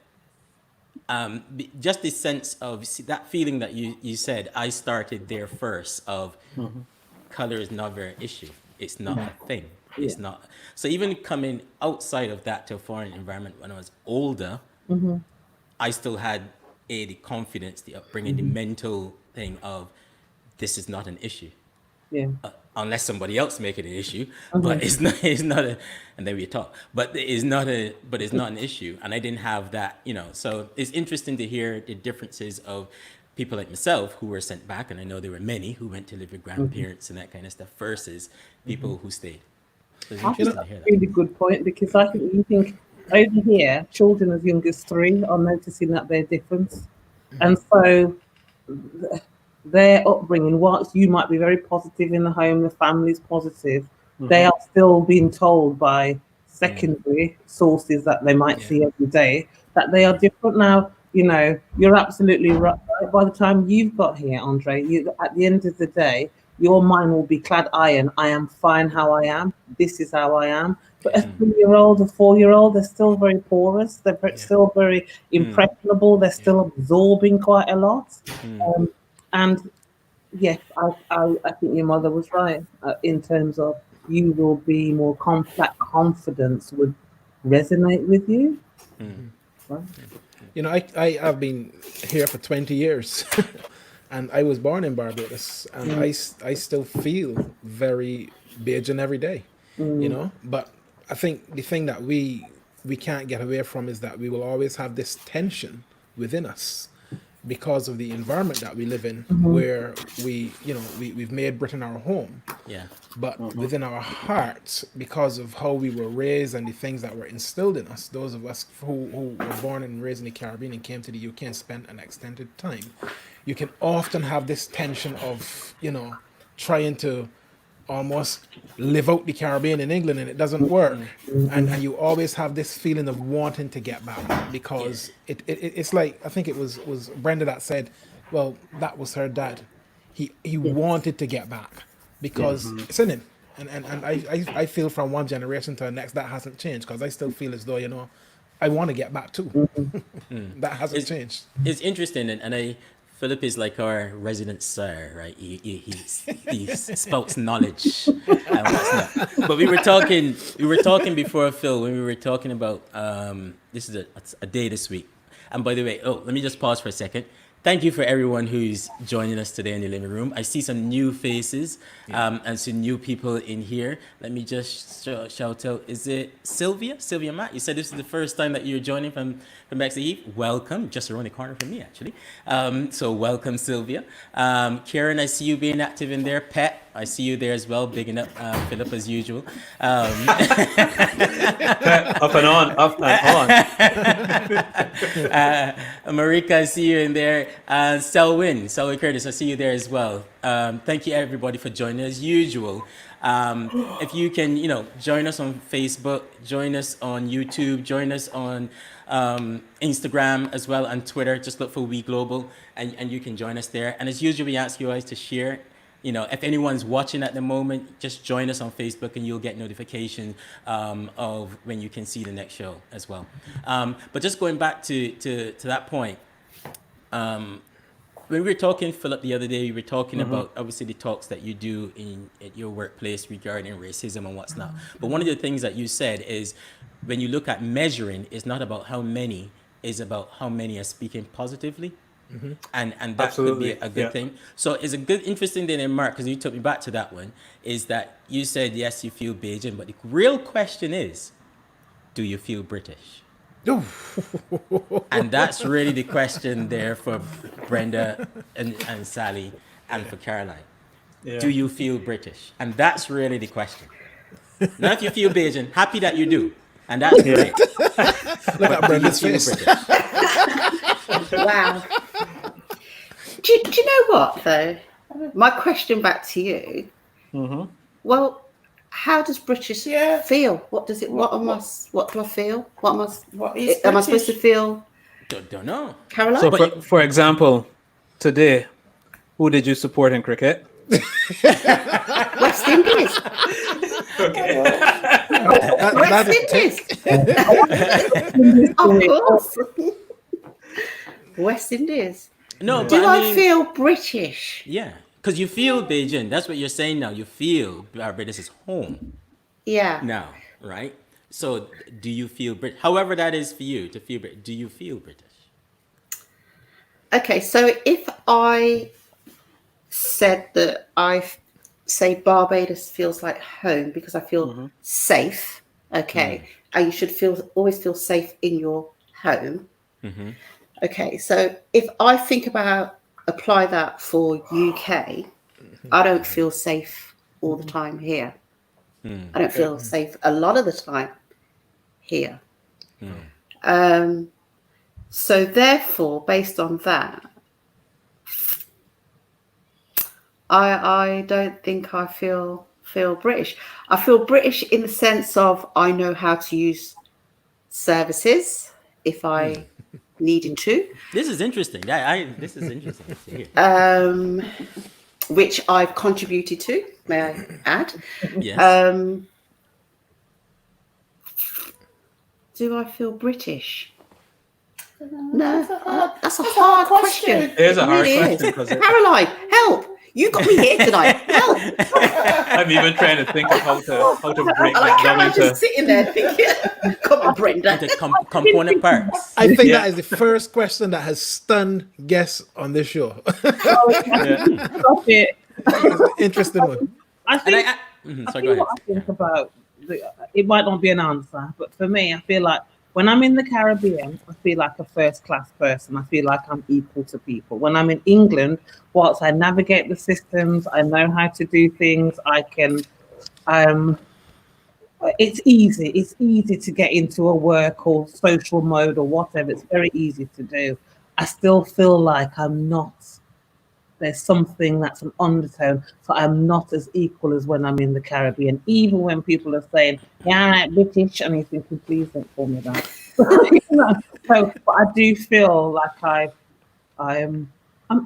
Just this sense of that feeling that you said, I started there first, of color is not very issue. It's not a thing. It's not. So even coming outside of that to a foreign environment when I was older, I still had the confidence, the upbringing, the mental thing of this is not an issue. Yeah. Unless somebody else make it an issue, but it's not and then we talk, but it's not an issue. And I didn't have that, so it's interesting to hear the differences of people like myself who were sent back. And I know there were many who went to live with grandparents and that kind of stuff versus people who stayed. So it's I think interesting to that's hear a that. really good point, because I think you think over here, children as young as 3 are noticing that they're different. And so their upbringing, whilst you might be very positive in the home, the family's positive, they are still being told by secondary sources that they might Yeah. see every day that they are different. Now, you're absolutely right. By the time you've got here, Andre, at the end of the day, your mind will be clad iron. I am fine how I am. This is how I am. But a 3-year-old, a 4-year-old, they're still very porous. They're still very impressionable. They're still absorbing quite a lot. And yes, I think your mother was right in terms of you will be more that confidence would resonate with you. Right? I have been here for 20 years, and I was born in Barbados, and I still feel very Bajan every day, But I think the thing that we can't get away from is that we will always have this tension within us because of the environment that we live in, where we've made Britain our home, Yeah. but within our hearts, because of how we were raised and the things that were instilled in us, those of us who were born and raised in the Caribbean and came to the UK and spent an extended time, you can often have this tension of, trying to almost live out the Caribbean in England, and it doesn't work. And you always have this feeling of wanting to get back, because it's like, I think it was Brenda that said, well, that was her dad. He wanted to get back because it's in him. And I feel from one generation to the next that hasn't changed, because I still feel as though, I want to get back too. That hasn't It's, changed. it's interesting, and Philip is like our resident sir, right? He spouts knowledge and what's not. But we were talking before, Phil, when we were talking about this is a day this week. And by the way, let me just pause for a second. Thank you for everyone who's joining us today in the living room. I see some new faces and some new people in here. Let me just shout out. Is it Sylvia? Sylvia Matt? You said this is the first time that you're joining from Bexley Heath. Welcome. Just around the corner from me, actually. So welcome, Sylvia. Karen, I see you being active in there. Pet, I see you there as well. Bigging up Philip as usual. Up and on. Marika, I see you in there. Selwyn Curtis, I see you there as well. Thank you everybody for joining as usual. If you can, join us on Facebook, join us on YouTube, join us on Instagram as well, and Twitter. Just look for We Global, and you can join us there. And as usual, we ask you guys to share. If anyone's watching at the moment, just join us on Facebook and you'll get notification of when you can see the next show as well. But just going back to that point, when we were talking, Philip, the other day, we were talking about obviously the talks that you do at your workplace regarding racism and what's not. But one of the things that you said is when you look at measuring, it's not about how many, it's about how many are speaking positively. And that Absolutely. could be a good thing. So it's a good, interesting thing in Mark, because you took me back to that one, is that you said, yes, you feel Bajan, but the real question is, do you feel British? And that's really the question there for Brenda and Sally and for Caroline. Yeah. Do you feel British? And that's really the question. Not if you feel Bajan, happy that you do. And that's great. Look at Brenda's face. British? Wow. Do you know what, though? My question back to you. Well, how does British feel? What does it? What do I feel? What is am I supposed to British? feel? Don't know. Caroline? So, for example, today, who did you support in cricket? West Indies. West Indies. Of course. West Indies. No, Do but I feel British? Yeah, because you feel Beijing. That's what you're saying now. You feel Barbados is home Yeah. now, right? So do you feel British? However that is for you to feel British. Do you feel British? Okay, so if I said that say Barbados feels like home because I feel safe, okay, and you should always feel safe in your home. Okay, so if I think apply that for UK, I don't feel safe all the time here. I don't feel safe a lot of the time here. So therefore, based on that, I don't think I feel British. I feel British in the sense of I know how to use services if I needed to. This is interesting. This is interesting to hear. Which I've contributed to, may I add. Yes. Do I feel British? No, that's a hard question. It is a hard really question is. because Caroline, help! You got me here tonight. Help! I'm even trying to think of how to break I like that down Caroline into. just sitting there thinking, come on, Brenda. Into component parts. I think Yeah. that is the first question that has stunned guests on this show. Stop it. Interesting one. I think, So I go think ahead. what I think about it might not be an answer, but for me, I feel like when I'm in the Caribbean, I feel like a first class person. I feel like I'm equal to people. When I'm in England, whilst I navigate the systems, I know how to do things. I can, it's easy. It's easy to get into a work or social mode or whatever. It's very easy to do. I still feel like I'm not. There's something that's an undertone, so I'm not as equal as when I'm in the Caribbean. Even when people are saying, "Yeah, I'm British," and you're thinking, "Please don't call me that." So, but I do feel like I'm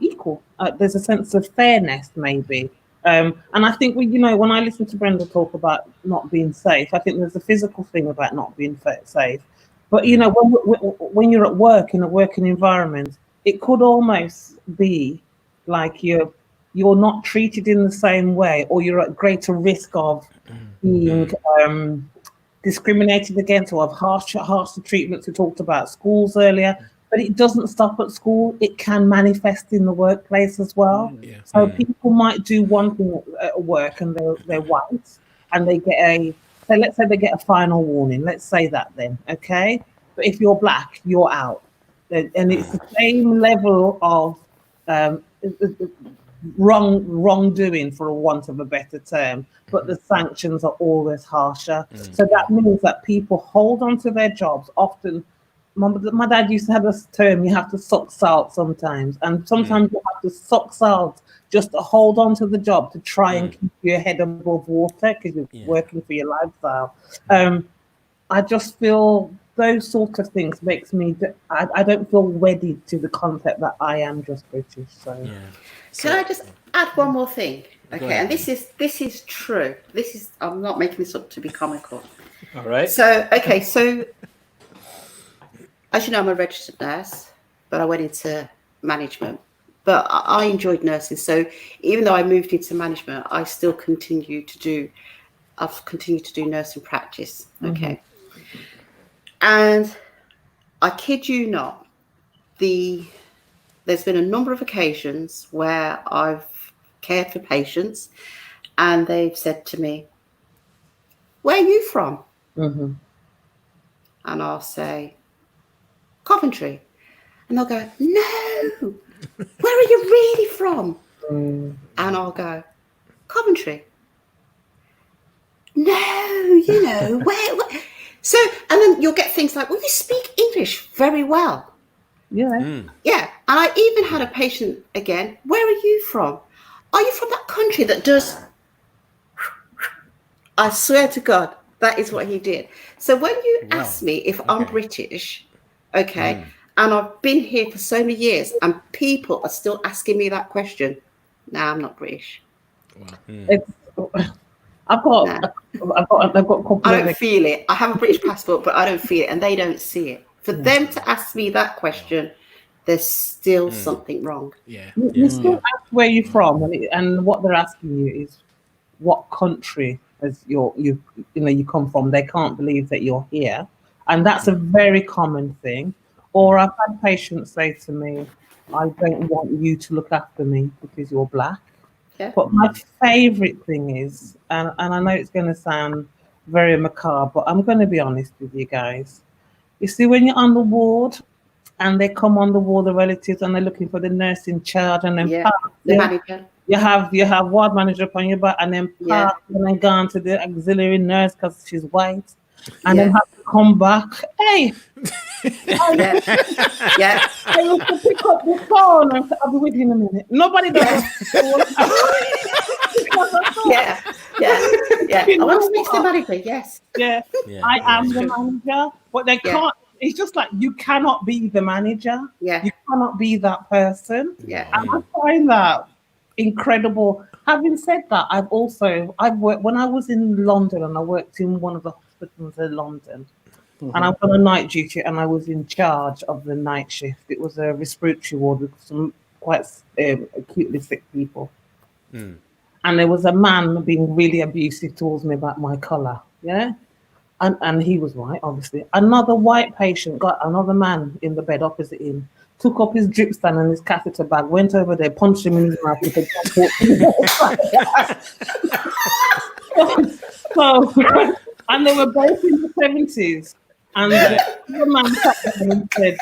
equal. There's a sense of fairness, maybe, and I think when I listen to Brenda talk about not being safe, I think there's a physical thing about not being safe. But when you're at work in a working environment, it could almost be like you're not treated in the same way, or you're at greater risk of being discriminated against, or of harsher treatments. We talked about schools earlier, but it doesn't stop at school. It can manifest in the workplace as well. Yeah. So people might do one thing at work and they're white, and they get let's say they get a final warning. Let's say that then, okay? But if you're black, you're out. And it's the same level of wrongdoing, for a want of a better term, but the sanctions are always harsher. So that means that people hold on to their jobs. Often, my dad used to have this term: you have to suck salt sometimes, and sometimes you have to suck salt just to hold on to the job, to try and keep your head above water, because you're working for your lifestyle. I just feel those sort of things makes me. I don't feel wedded to the concept that I am just British. So, Can I just add one more thing? Okay, ahead. and this is true. I'm not making this up to be comical. All right. So as you know, I'm a registered nurse, but I went into management. But I enjoyed nursing, so even though I moved into management, I still continue to do. I've continued to do nursing practice. Okay. And I kid you not, there's been a number of occasions where I've cared for patients and they've said to me, "Where are you from?" And I'll say, "Coventry." And they'll go, "No, where are you really from?" And I'll go, "Coventry." "No, where? So, and then you'll get things like, "Well, you speak English very well." yeah. Yeah. And I even had a patient again, "Where are you from?" "Are you from that country that does?" I swear to God, that is what he did. So when you ask me if I'm British, okay, and I've been here for so many years and people are still asking me that question, no, I'm not British. I've got a couple I of don't feel it. I have a British passport, but I don't feel it, and they don't see it. For them to ask me that question, there's still something wrong. Yeah. You still ask where you're from, and what they're asking you is what country as you come from. They can't believe that you're here, and that's a very common thing. Or I've had patients say to me, "I don't want you to look after me because you're black." Yeah. But my favorite thing is, and I know it's going to sound very macabre, but I'm going to be honest with you guys. You see, when you're on the ward and they come on the ward, the relatives, and they're looking for the nurse in charge, and then Yeah, the manager. You have ward manager upon your back, and then Yeah. park, and then gone to the auxiliary nurse because she's white, and then Yeah. have to come back. Hey, Yeah. Yeah. I used to pick up the phone and say, I'll be with you in a minute. Nobody does. Yeah. Yeah. Yeah. I want to speak to the manager. Yes. Yeah, Yeah, I yeah. am the manager, but they Yeah. can't. It's just like you cannot be the manager. Yeah. You cannot be that person. Yeah. And I find that incredible. Having said that, I've worked when I was in London, and I worked in one of the hospitals in London, and I was on a night duty, and I was in charge of the night shift. It was a respiratory ward with some quite acutely sick people. And there was a man being really abusive towards me about my colour. Yeah. And he was white, obviously. Another white patient got another man in the bed opposite him, took up his drip stand and his catheter bag, went over there, punched him in his mouth, and said, so, and they were both in the 70s. And the man sat there and said,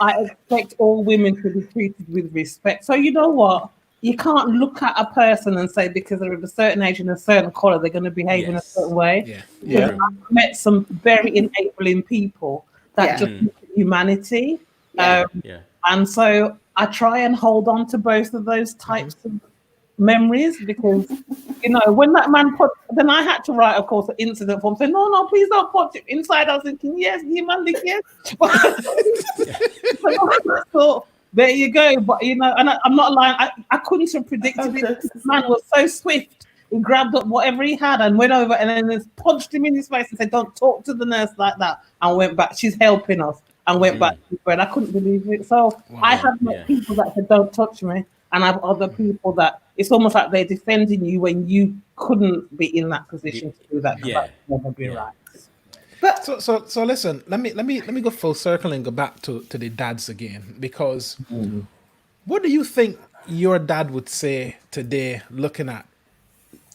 I expect all women to be treated with respect. So you know what? You can't look at a person and say because they're of a certain age and a certain colour, they're going to behave in a certain way. Yeah. Yeah. I've met some very enabling people that Yeah. just look at humanity. Yeah. And so I try and hold on to both of those types of memories because, when that man then I had to write, of course, an incident form saying, no, please don't put it inside. I was thinking, yes, humanly, yes. I thought, there you go. But, and I'm not lying. I couldn't have predicted it. This man was so swift. He grabbed up whatever he had and went over and then just punched him in his face and said, don't talk to the nurse like that. And went back. She's helping us. And went back to bed. I couldn't believe it. So I have met people that said, don't touch me. And I have other people that it's almost like they're defending you when you couldn't be in that position to do that. Yeah. That would never be right. But So listen, let me go full circle and go back to the dads again, because what do you think your dad would say today, looking at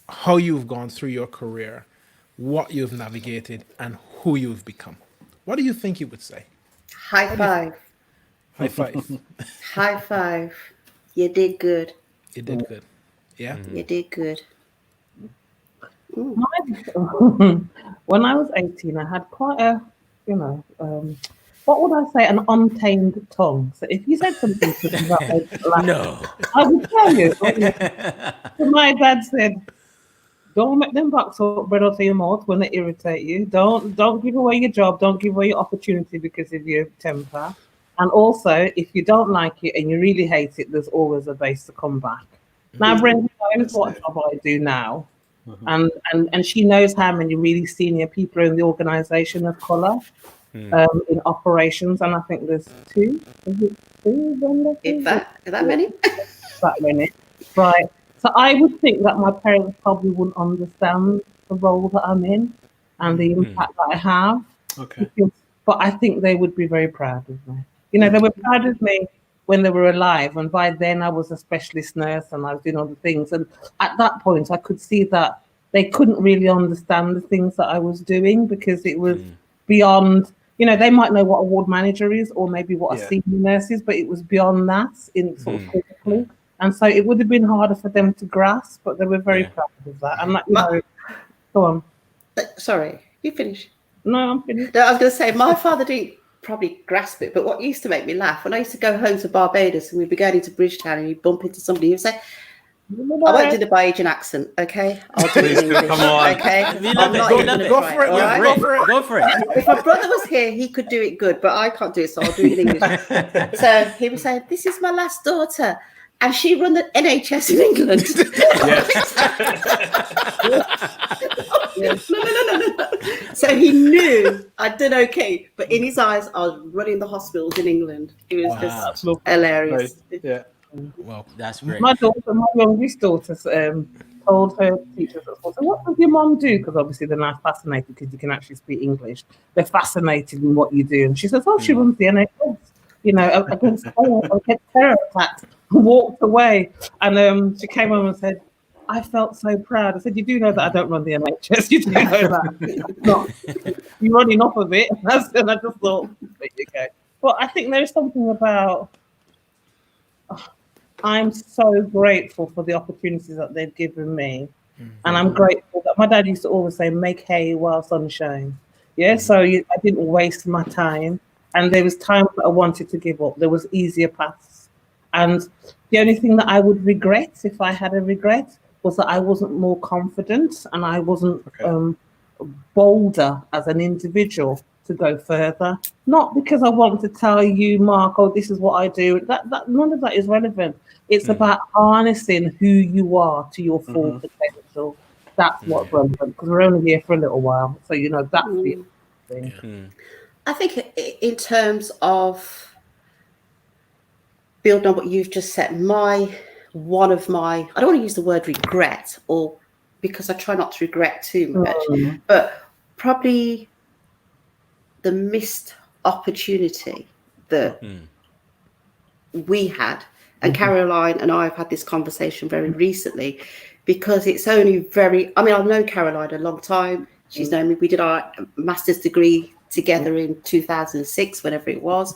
how you've gone through your career, what you've navigated, and who you've become? What do you think he would say? high five. High five. High five. You did good. You did good. Yeah. You did good. When I was 18, I had quite a, what would I say, an untamed tongue. So if you said something to me about No. I would tell you. So my dad said, don't make them box up bread out of your mouth when they irritate you. Don't give away your job. Don't give away your opportunity because of your temper. And also, if you don't like it and you really hate it, there's always a base to come back. Now, Brenda knows what job I do now. And she knows how many really senior people are in the organisation of colour in operations. And I think there's 2. Is it 2, Brenda? Is that many? That many. Right. So I would think that my parents probably wouldn't understand the role that I'm in and the impact that I have. Okay. But I think they would be very proud of me. They were proud of me when they were alive. And by then I was a specialist nurse and I was doing other things. And at that point, I could see that they couldn't really understand the things that I was doing because it was beyond, they might know what a ward manager is or maybe what a senior nurse is, but it was beyond that in sort of physically. And so it would have been harder for them to grasp, but they were very proud of that. And go on. Sorry, you finish. No, I'm finished. No, I was going to say, my father didn't probably grasp it, but what used to make me laugh, when I used to go home to Barbados and we'd be going into Bridgetown and you'd bump into somebody, you'd say, I won't do the Bayesian accent, okay? I'll do it in English, Come on. okay? We I'm love not it. even gonna Go try for it. all right? Go for it. If my brother was here, he could do it good, but I can't do it, so I'll do it in English. So he would say, this is my last daughter, and she run the NHS in England. No. So he knew I'd done okay, but in his eyes, I was running the hospitals in England. It was just hilarious. Yeah. Well, That's great. My youngest daughter, told her teachers at school, so what does your mom do? Because obviously they're now fascinated because you can actually speak English. They're fascinated in what you do. And she says, she runs the NHS, against terror attacks. Walked away. And she came home and said, I felt so proud. I said, you do know that I don't run the NHS. You do know that. You're running off of it. And I just thought, there you go. But I think there's something about I'm so grateful for the opportunities that they've given me. And I'm grateful that my dad used to always say, make hay while sun shines. Yeah, so I didn't waste my time. And there was times that I wanted to give up. There was easier paths. And the only thing that I would regret, if I had a regret, was that I wasn't more confident and I wasn't bolder as an individual to go further. Not because I want to tell you, Mark, oh, this is what I do. That none of that is relevant. It's about harnessing who you are to your full potential. That's what's relevant, because we're only here for a little while. So, you know, that's the thing. I think in terms of building on what you've just said, one of my, I don't want to use the word regret, or because I try not to regret too much, but probably the missed opportunity that we had, and Caroline and I have had this conversation very recently, because it's only I've known Caroline a long time. She's known me. We did our master's degree together in 2006, whenever it was.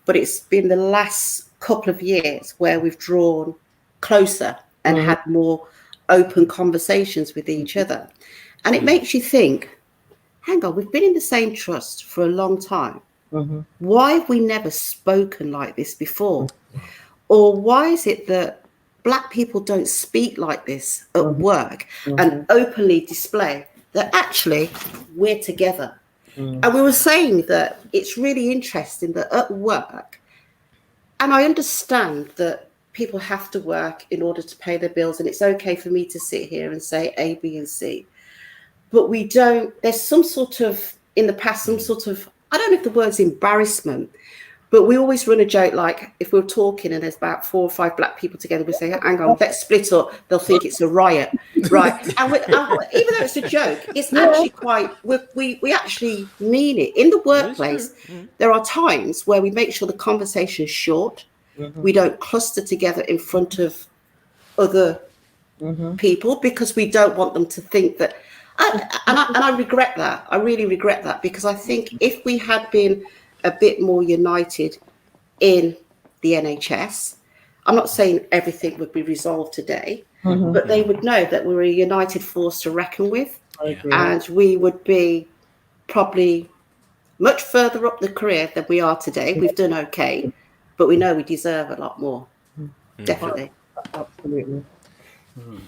But it's been the last couple of years where we've drawn closer and had more open conversations with each other. And it makes you think, hang on, we've been in the same trust for a long time. Why have we never spoken like this before? Or why is it that Black people don't speak like this at work and openly display that actually we're together? And we were saying that it's really interesting that at work, and I understand that people have to work in order to pay their bills, and it's okay for me to sit here and say A, B, and C. But we don't, there's some sort of, in the past, some sort of, I don't know if the word's embarrassment, but we always run a joke, like if we're talking and there's about 4 or 5 Black people together, we say, hang on, let's split up. They'll think it's a riot, right? And even though it's a joke, it's actually quite, we actually mean it. In the workplace, there are times where we make sure the conversation is short. We don't cluster together in front of other people, because we don't want them to think that, and I regret that. I really regret that, because I think if we had been a bit more united in the NHS, I'm not saying everything would be resolved today, but they would know that we're a united force to reckon with, and we would be probably much further up the career than we are today. We've done okay, but we know we deserve a lot more. Definitely. Absolutely.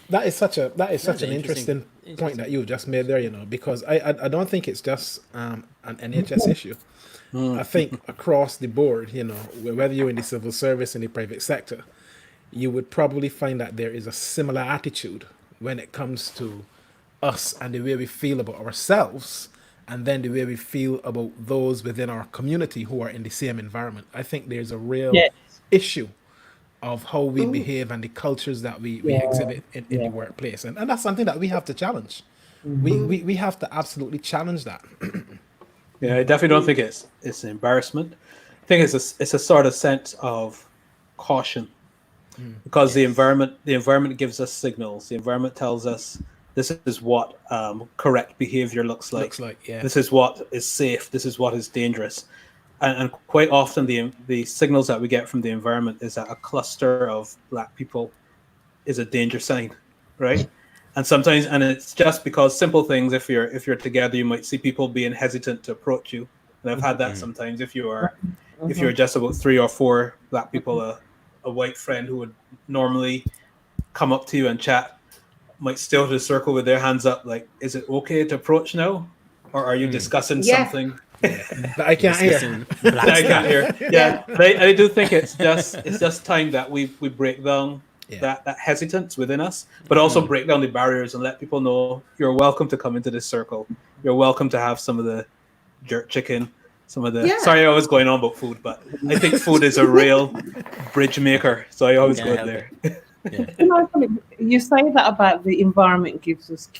That is such an interesting point that you've just made there, you know, because I don't think it's just an NHS issue. I think across the board, you know, whether you're in the civil service, in the private sector, you would probably find that there is a similar attitude when it comes to us and the way we feel about ourselves, and then the way we feel about those within our community who are in the same environment. I think there's a real issue of how we behave and the cultures that we exhibit in the workplace. And that's something that we have to challenge. We have to absolutely challenge that. Yeah, I definitely don't think it's an embarrassment. I think it's a sort of sense of caution, because the environment gives us signals. The environment tells us this is what correct behavior looks like. This is what is safe. This is what is dangerous. And quite often the signals that we get from the environment is that a cluster of Black people is a danger sign, right? And sometimes, and it's just because simple things. If you're together, you might see people being hesitant to approach you. And I've had that sometimes. If you're just about 3 or 4 Black people, a white friend who would normally come up to you and chat might still to the circle with their hands up, like, is it okay to approach now, or are you discussing something? That I can't hear. I can't hear. Yeah, I do think it's just time that we break down that hesitance within us, but also break down the barriers and let people know you're welcome to come into this circle. You're welcome to have some of the jerk chicken, some of the. Sorry, I was going on about food, but I think food is a real bridge maker, so I always go there. You know, you say that about the environment gives us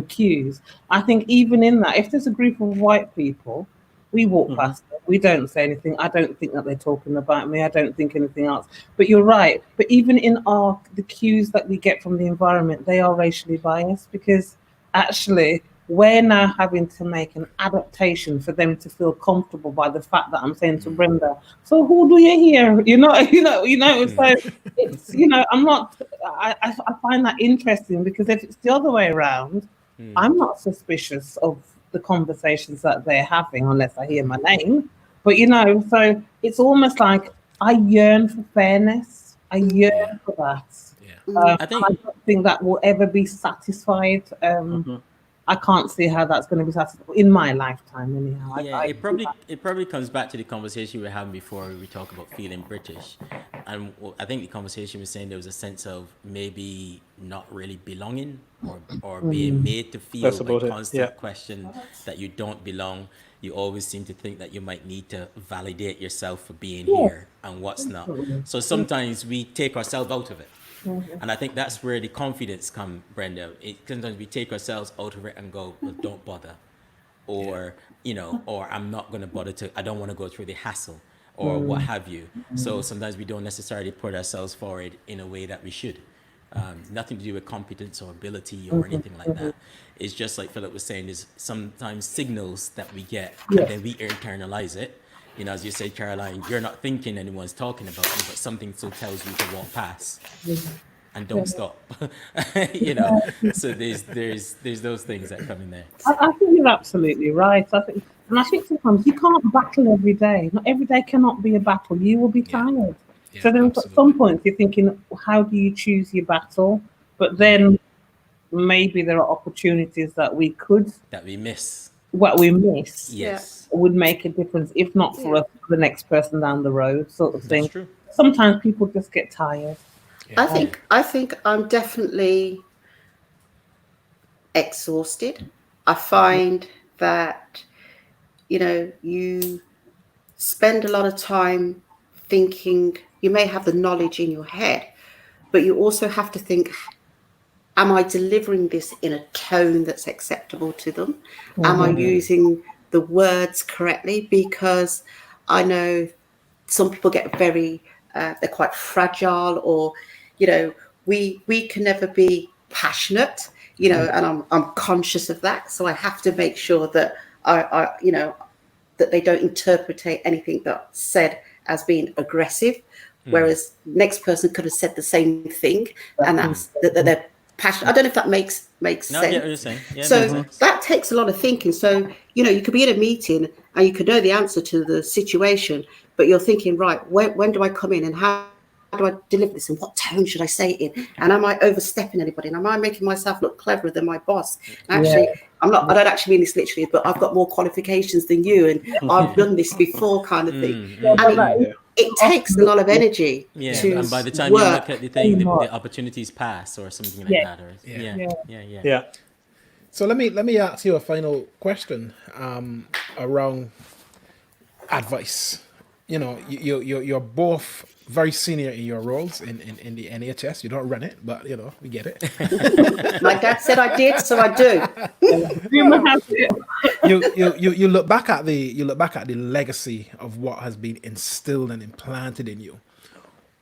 cues. I think even in that, if there's a group of white people, we walk past them, we don't say anything. I don't think that they're talking about me. I don't think anything else. But you're right. But even in the cues that we get from the environment, they are racially biased, because actually we're now having to make an adaptation for them to feel comfortable by the fact that I'm saying to Brenda, so who do you hear? So it's, I'm not, I find that interesting, because if it's the other way around, I'm not suspicious of the conversations that they're having unless I hear my name. But, so it's almost like I yearn for fairness. I yearn for that. I I think don't think that will ever be satisfied. I can't see how that's going to be satisfied in my lifetime, anyhow. yeah, it probably comes back to the conversation we were having before we talk about feeling British, and I think the conversation was saying there was a sense of maybe not really belonging, or being made to feel That's by about it, constant yeah. question that you don't belong. You always seem to think that you might need to validate yourself for being here and what's not. So sometimes we take ourselves out of it. And I think that's where the confidence come, Brenda. Sometimes we take ourselves out of it and go, well, don't bother. Or, or I'm not going to bother I don't want to go through the hassle, or what have you. So sometimes we don't necessarily put ourselves forward in a way that we should. Nothing to do with competence or ability or anything like that. It's just like Philip was saying, is sometimes signals that we get, and then we internalize it. As you say, Caroline, you're not thinking anyone's talking about you, but something still tells you to walk past and don't stop. So there's those things that come in there. I think you're absolutely right. I think sometimes you can't battle every day. Not every day cannot be a battle. You will be tired. So then at some point you're thinking, how do you choose your battle? But then maybe there are opportunities that we miss. What we miss would make a difference, if not for us, for the next person down the road, sort of thing. That's true. Sometimes people just get tired. I think I'm definitely exhausted. I find that, you spend a lot of time thinking. You may have the knowledge in your head, but you also have to think, am I delivering this in a tone that's acceptable to them? Am I using the words correctly? Because I know some people get very, they're quite fragile, or, we can never be passionate, and I'm conscious of that. So I have to make sure that that they don't interpret anything that's said as being aggressive, whereas next person could have said the same thing, and that's that they're passionate. I don't know if that makes sense. I get what you're saying. Yeah, So that takes a lot of thinking. So, you could be in a meeting and you could know the answer to the situation, but you're thinking, right, when do I come in, and how do I deliver this, and what tone should I say it in? And am I overstepping anybody? And am I making myself look cleverer than my boss? And actually, I don't actually mean this literally, but I've got more qualifications than you, and I've done this before, kind of thing. And it takes a lot of energy to and by the time work. you look at the thing, the opportunities pass or something like that. Or, yeah. So let me ask you a final question around advice. You're both very senior in your roles in the NHS. You don't run it, but we get it. My dad said I did, so I do. You look back at the legacy of what has been instilled and implanted in you.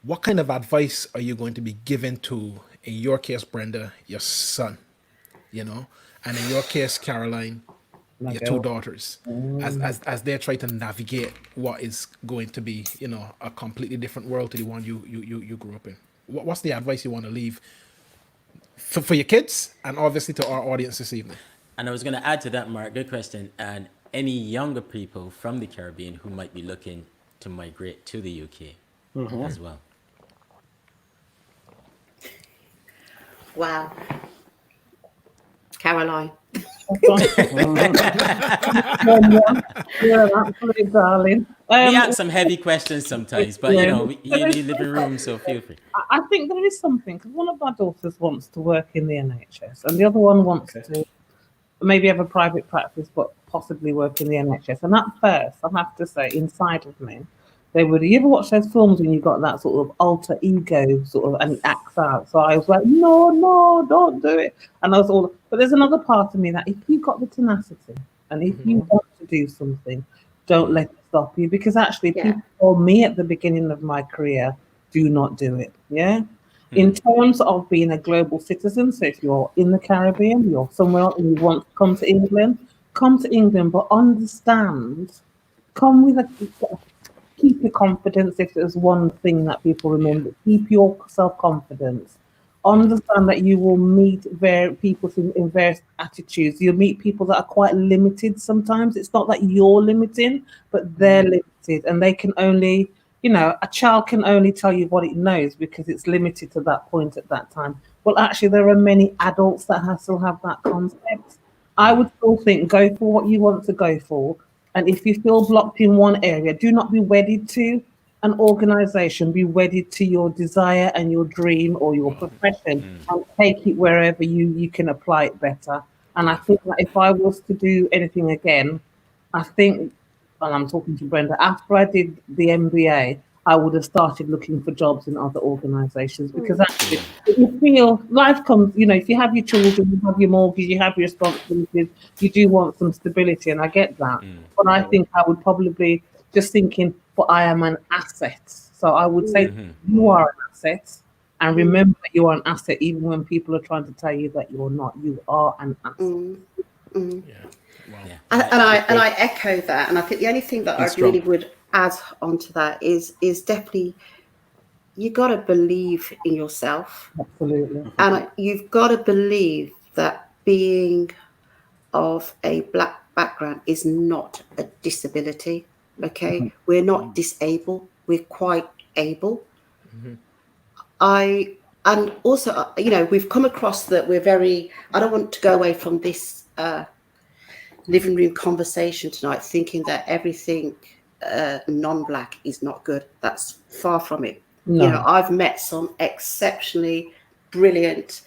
What kind of advice are you going to be given to, in your case, Brenda, your son, and in your case, Caroline, your two daughters, as they try to navigate what is going to be, a completely different world to the one you grew up in? What's the advice you want to leave for your kids, and obviously to our audience this evening? And I was going to add to that, Mark, good question. And any younger people from the Caribbean who might be looking to migrate to the UK as well. Wow. Caroline. Yeah, absolutely, darling. We ask some heavy questions sometimes, but you're in the living room, so feel free. I think there is something, because one of my daughters wants to work in the NHS, and the other one wants to maybe have a private practice, but possibly work in the NHS. And at first, I have to say, inside of me, you ever watch those films when you got that sort of alter ego and it acts out? So I was like, no, don't do it. And I was but there's another part of me that if you've got the tenacity and if you want to do something, don't let it stop you. Because actually people told me at the beginning of my career, do not do it. Yeah. In terms of being a global citizen, so if you're in the Caribbean, you're somewhere else and you want to come to England, but understand, come with a, keep your confidence. If there's one thing that people remember, keep your self-confidence. Understand that you will meet people in various attitudes. You'll meet people that are quite limited sometimes. It's not that you're limiting, but they're limited, and they can only, a child can only tell you what it knows because it's limited to that point at that time. Well, actually, there are many adults that still have that concept. I would still think go for what you want to go for. And if you feel blocked in one area, do not be wedded to an organization, be wedded to your desire and your dream or your profession, and take it wherever you can apply it better. And I think that if I was to do anything again, I think, and I'm talking to Brenda, after I did the MBA, I would have started looking for jobs in other organizations, because actually you feel life comes, if you have your children, you have your mortgage, you have your responsibilities, you do want some stability, and I get that. But I think I would probably just thinking, but I am an asset. So I would say you are an asset, and remember that you are an asset even when people are trying to tell you that you're not. You are an asset. And I echo that, and I think the only thing that I really would add onto that is definitely you got to believe in yourself. Absolutely. And you've got to believe that being of a Black background is not a disability. Okay, we're not disabled, we're quite able. And also, we've come across that we're very, I don't want to go away from this living room conversation tonight thinking that everything non-Black is not good. That's far from it. No. I've met some exceptionally brilliant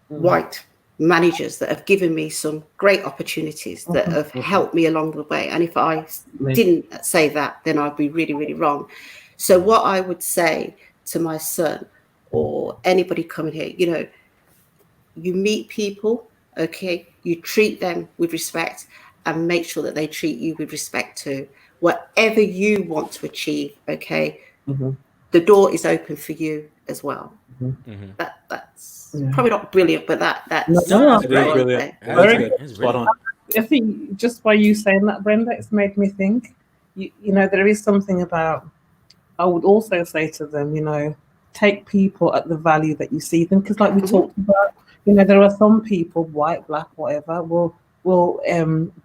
white managers that have given me some great opportunities that have helped me along the way. And if I didn't say that, then I'd be really, really wrong. So what I would say to my son or anybody coming here, you meet people, okay, you treat them with respect and make sure that they treat you with respect too. Whatever you want to achieve, okay, the door is open for you as well. That's probably not brilliant, but that's very brilliant. Very good. Spot on. I think just by you saying that, Brenda, it's made me think. There is something about. I would also say to them, take people at the value that you see them, because like we talked about, there are some people, white, Black, whatever, will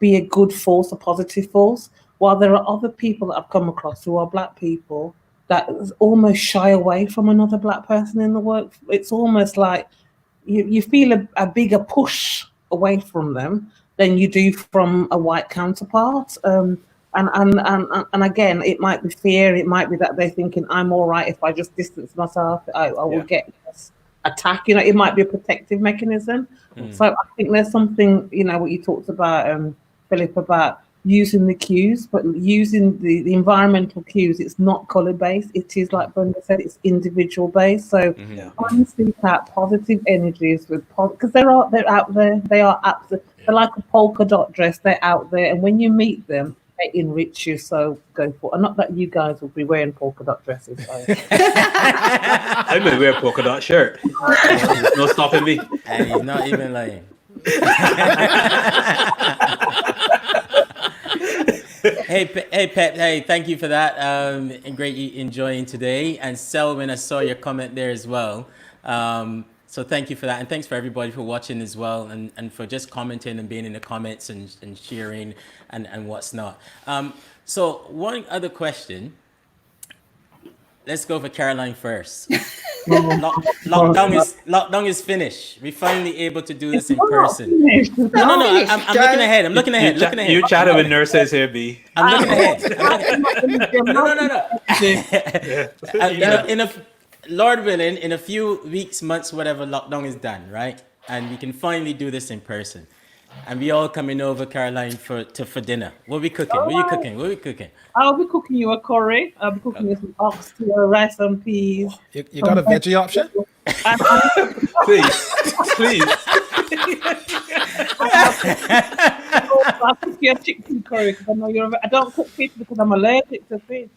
be a good force, a positive force, while there are other people that I've come across who are Black people that almost shy away from another Black person in the work. It's almost like you feel a bigger push away from them than you do from a white counterpart. And again, it might be fear. It might be that they're thinking, I'm all right if I just distance myself. I will get this attack. It might be a protective mechanism. So I think there's something, what you talked about, Philip, about using the cues, but using the environmental cues. It's not color based. It is, like Brenda said, it's individual based. So honestly, that positive energies because they're out there. They are absolutely. They're like a polka dot dress. They're out there, and when you meet them, they enrich you. So go for it. And not that you guys will be wearing polka dot dresses. So. I may wear a polka dot shirt. There's no stopping me. And he's not even lying. Hey, Pep. Hey, thank you for that. And great enjoying today. And Selwyn, I saw your comment there as well. So thank you for that. And thanks for everybody for watching as well, and for just commenting and being in the comments and sharing and what's not. So one other question. Let's go for Caroline first. Lockdown is finished. We're finally able to do this in person. No. I'm looking ahead. I'm looking ahead. You chatting with nurses here, B. I'm looking ahead. No. Lord willing, in a few weeks, months, whatever, lockdown is done, right? And we can finally do this in person. And we all coming over, Caroline, for dinner. What are we cooking? What are you cooking? I'll be cooking you a curry. I'll be cooking you some oxtail, rice and peas. You got a veggie option? Please. I'll cook you a chicken curry because I know I don't cook fish because I'm allergic to fish.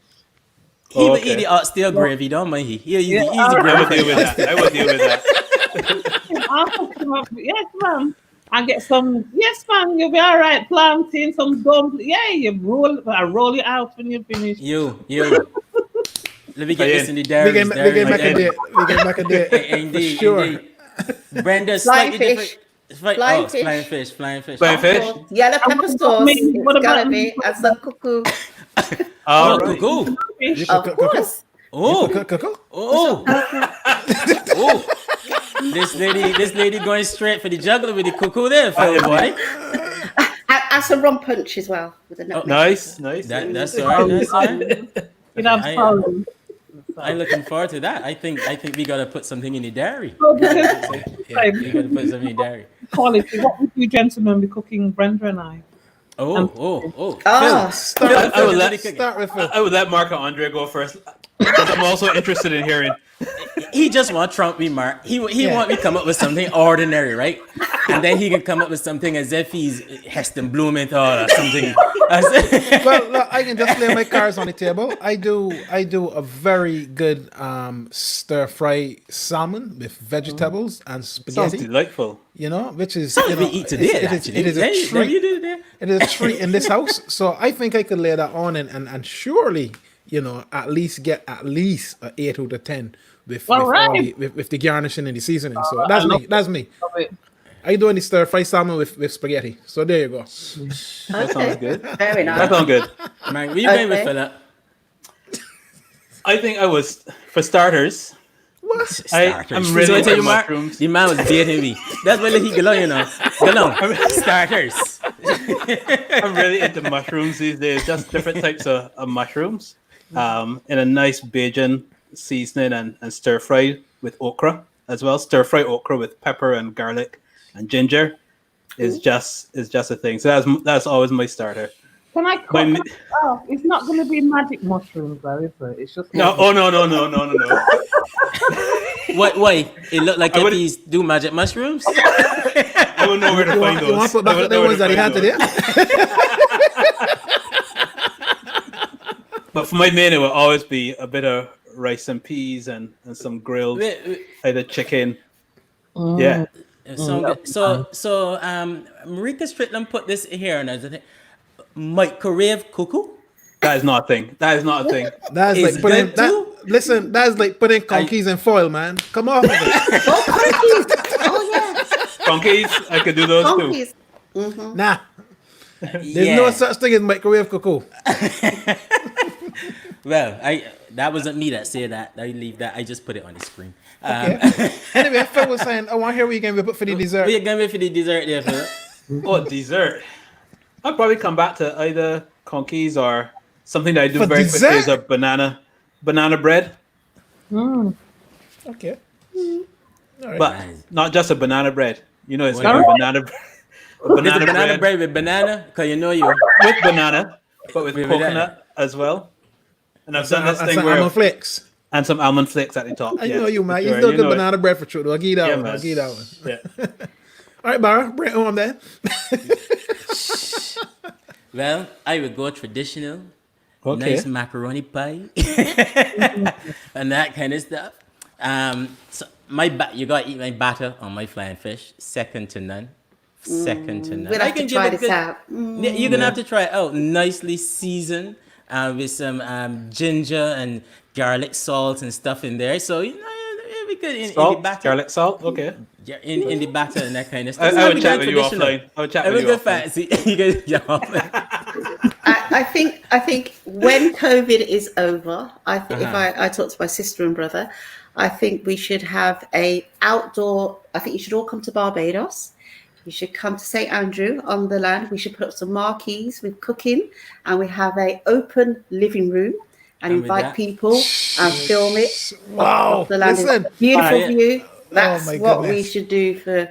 He would Okay. eat the oxtail gravy, don't mind he. He'll eat Yeah, the easy alright. I gravy. would deal with that. I would deal with that. I'll cook them up. Yes, ma'am. I get some. Yes, ma'am. You'll be all right. Planting some dumplings. Yeah, you roll. I roll it out when you finish. Yo. Let me get Ian, this in the We diaries. can make a Ian. date. We can make a date. For Indeed, sure. indeed. Brenda, Flying slightly fish. different. Flying Oh, fish. flying fish. Flying fish? Yellow pepper what sauce. about It's what about gotta be and some cuckoo. All Oh, right. cuckoo. Fish. Of course. Oh, Coco? oh, oh. This lady going straight for the juggler with the cuckoo there, fellow boy. And some rum punch as well with a nutmeg. Nice. That's all right. That's all right. You know, I- sorry. I'm looking forward to that. I think we gotta put something in the diary. So because We gotta put something in the diary. quality, what would you gentlemen be cooking, Brenda and I? Oh. Ah, Start Phil, with I would Phil. let- Start with Phil. I would let Marco Andre go first because I'm also interested in hearing. He just want Trump me, Mark. He Yeah. want me come up with something ordinary, right? And then he can come up with something as if he's Heston Blumenthal or something. Well, look, I can just lay my cards on the table. I do a very good stir fry salmon with vegetables and Sounds spaghetti. delightful. You know, which is Something you know, we eat today. it is a There treat. you do there. It is a treat in this house. So I think I could lay that on and surely, you know, at least get at least a 8 out of 10 with All all right. with the garnishing and the seasoning. So that's me. That's me. Love it. I doing the stir fry salmon with spaghetti. So there you go. That sounds good. very That nice. sounds good. Man, where you going with, Okay. fella? I think I was for starters. Starters. I'm really So I tell into you, Mark, mushrooms. the man was baiting me. That's why he go on, you know. Go on. Starters. I'm really into mushrooms these days. Just different types of mushrooms, in a nice Bajan seasoning and stir fried with okra as well. Stir fry okra with pepper and garlic and ginger is just a thing. So that's always my starter. Can I cook? My- Oh, it's not going to be magic mushrooms, though, is it? It's just No, oh no. Why? It looked like I would- hippies do magic mushrooms. I wouldn't know where to You find want, you want those. to put back I up the wouldn't ones know that he where had to find today? those. But for my main, it will always be a bit of rice and peas and some grilled either chicken. Yeah. So good. So Marika Strickland put this here, and I think microwave cuckoo. That is not a thing. That is not a thing. That's It's like putting good that. too. Listen, that's like putting conkeys in foil, man. Come off of it. Oh, yes. Funkies, I could do those too. Donkeys. Nah, there's no such thing as microwave cuckoo. Well, that wasn't me that said that. I leave that. I just put it on the screen. Okay. Anyway, Phil was saying, I want to hear what you're going to put for the dessert. What you going with for the dessert there, Phil? Oh, dessert. I'll probably come back to either conkeys or something that I do For very dessert? quickly is a banana bread. Okay. But not just a banana bread. You know, it's What? like a banana bread. Is it banana bread with banana? Because you know you. with banana, but with With coconut as well. And I've done this And thing some where almond flakes. and some almond flakes at the top. I yes, know you, man. for You sure. still good know it. banana bread for true. I'll give you that Yeah, one. man. I'll give you that one. Yeah. All right, Barra, bring it home then. Well, I would go traditional. Okay. Nice macaroni pie. And that kind of stuff. So you gotta eat my batter on my flying fish. Second to none. Second to none. We'll I have to can try give this it out. Yeah, you're gonna have to try it out. Nicely seasoned with some ginger and garlic, salt, and stuff in there. So you know it'll be good in the Salt, batter. garlic salt. Okay. Yeah, in the batter and that kind of stuff. I So would chat with you traditional. offline. I would chat I with would you go offline. fancy. You guys jump off. I think when COVID is over, I think if I talk to my sister and brother, I think we should have a outdoor. I think you should all come to Barbados. You should come to St Andrew on the land. We should put up some marquees with cooking, and we have a open living room and And with invite that- people and film it. Wow. Of the land. Listen. Beautiful Yeah. view. That's my what we goodness. should do for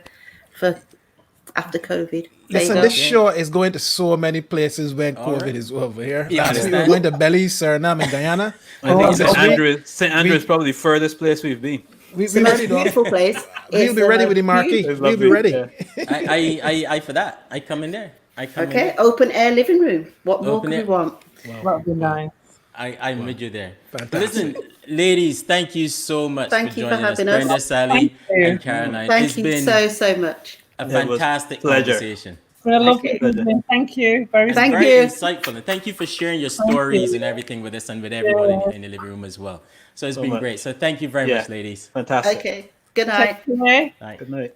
after COVID. There you Listen, go. this show is going to so many places when All COVID right. is over here. Yeah, Last week we understand. were going to Belize, Suriname, and Guyana. I think This St. week, Andrew is probably the furthest place we've been. we It's the be most ready, though. beautiful place. We'll It's be the ready most with the marquee. beautiful- It's We'll be lovely, ready. yeah. I for that. I come in there. I come in Okay, there. open air living room. What more Open could air. we want? That'd be nice. I'm with you there. Fantastic. Listen, ladies, thank you so much Thank for you for joining us. having us. Brenda, Sally, Thank you. and Caroline. Thank It's you been so much. a It was fantastic pleasure. conversation. For a lovely Okay. Pleasure. evening. Thank you. Very And Thank very you. insightful. And thank you for sharing your Thank stories you. and everything with us and with everyone Yeah. in the living room as well. So it's So been much. great. So thank you very Yeah. much, ladies. Fantastic. Okay. Good Take night. care. Bye. Good night.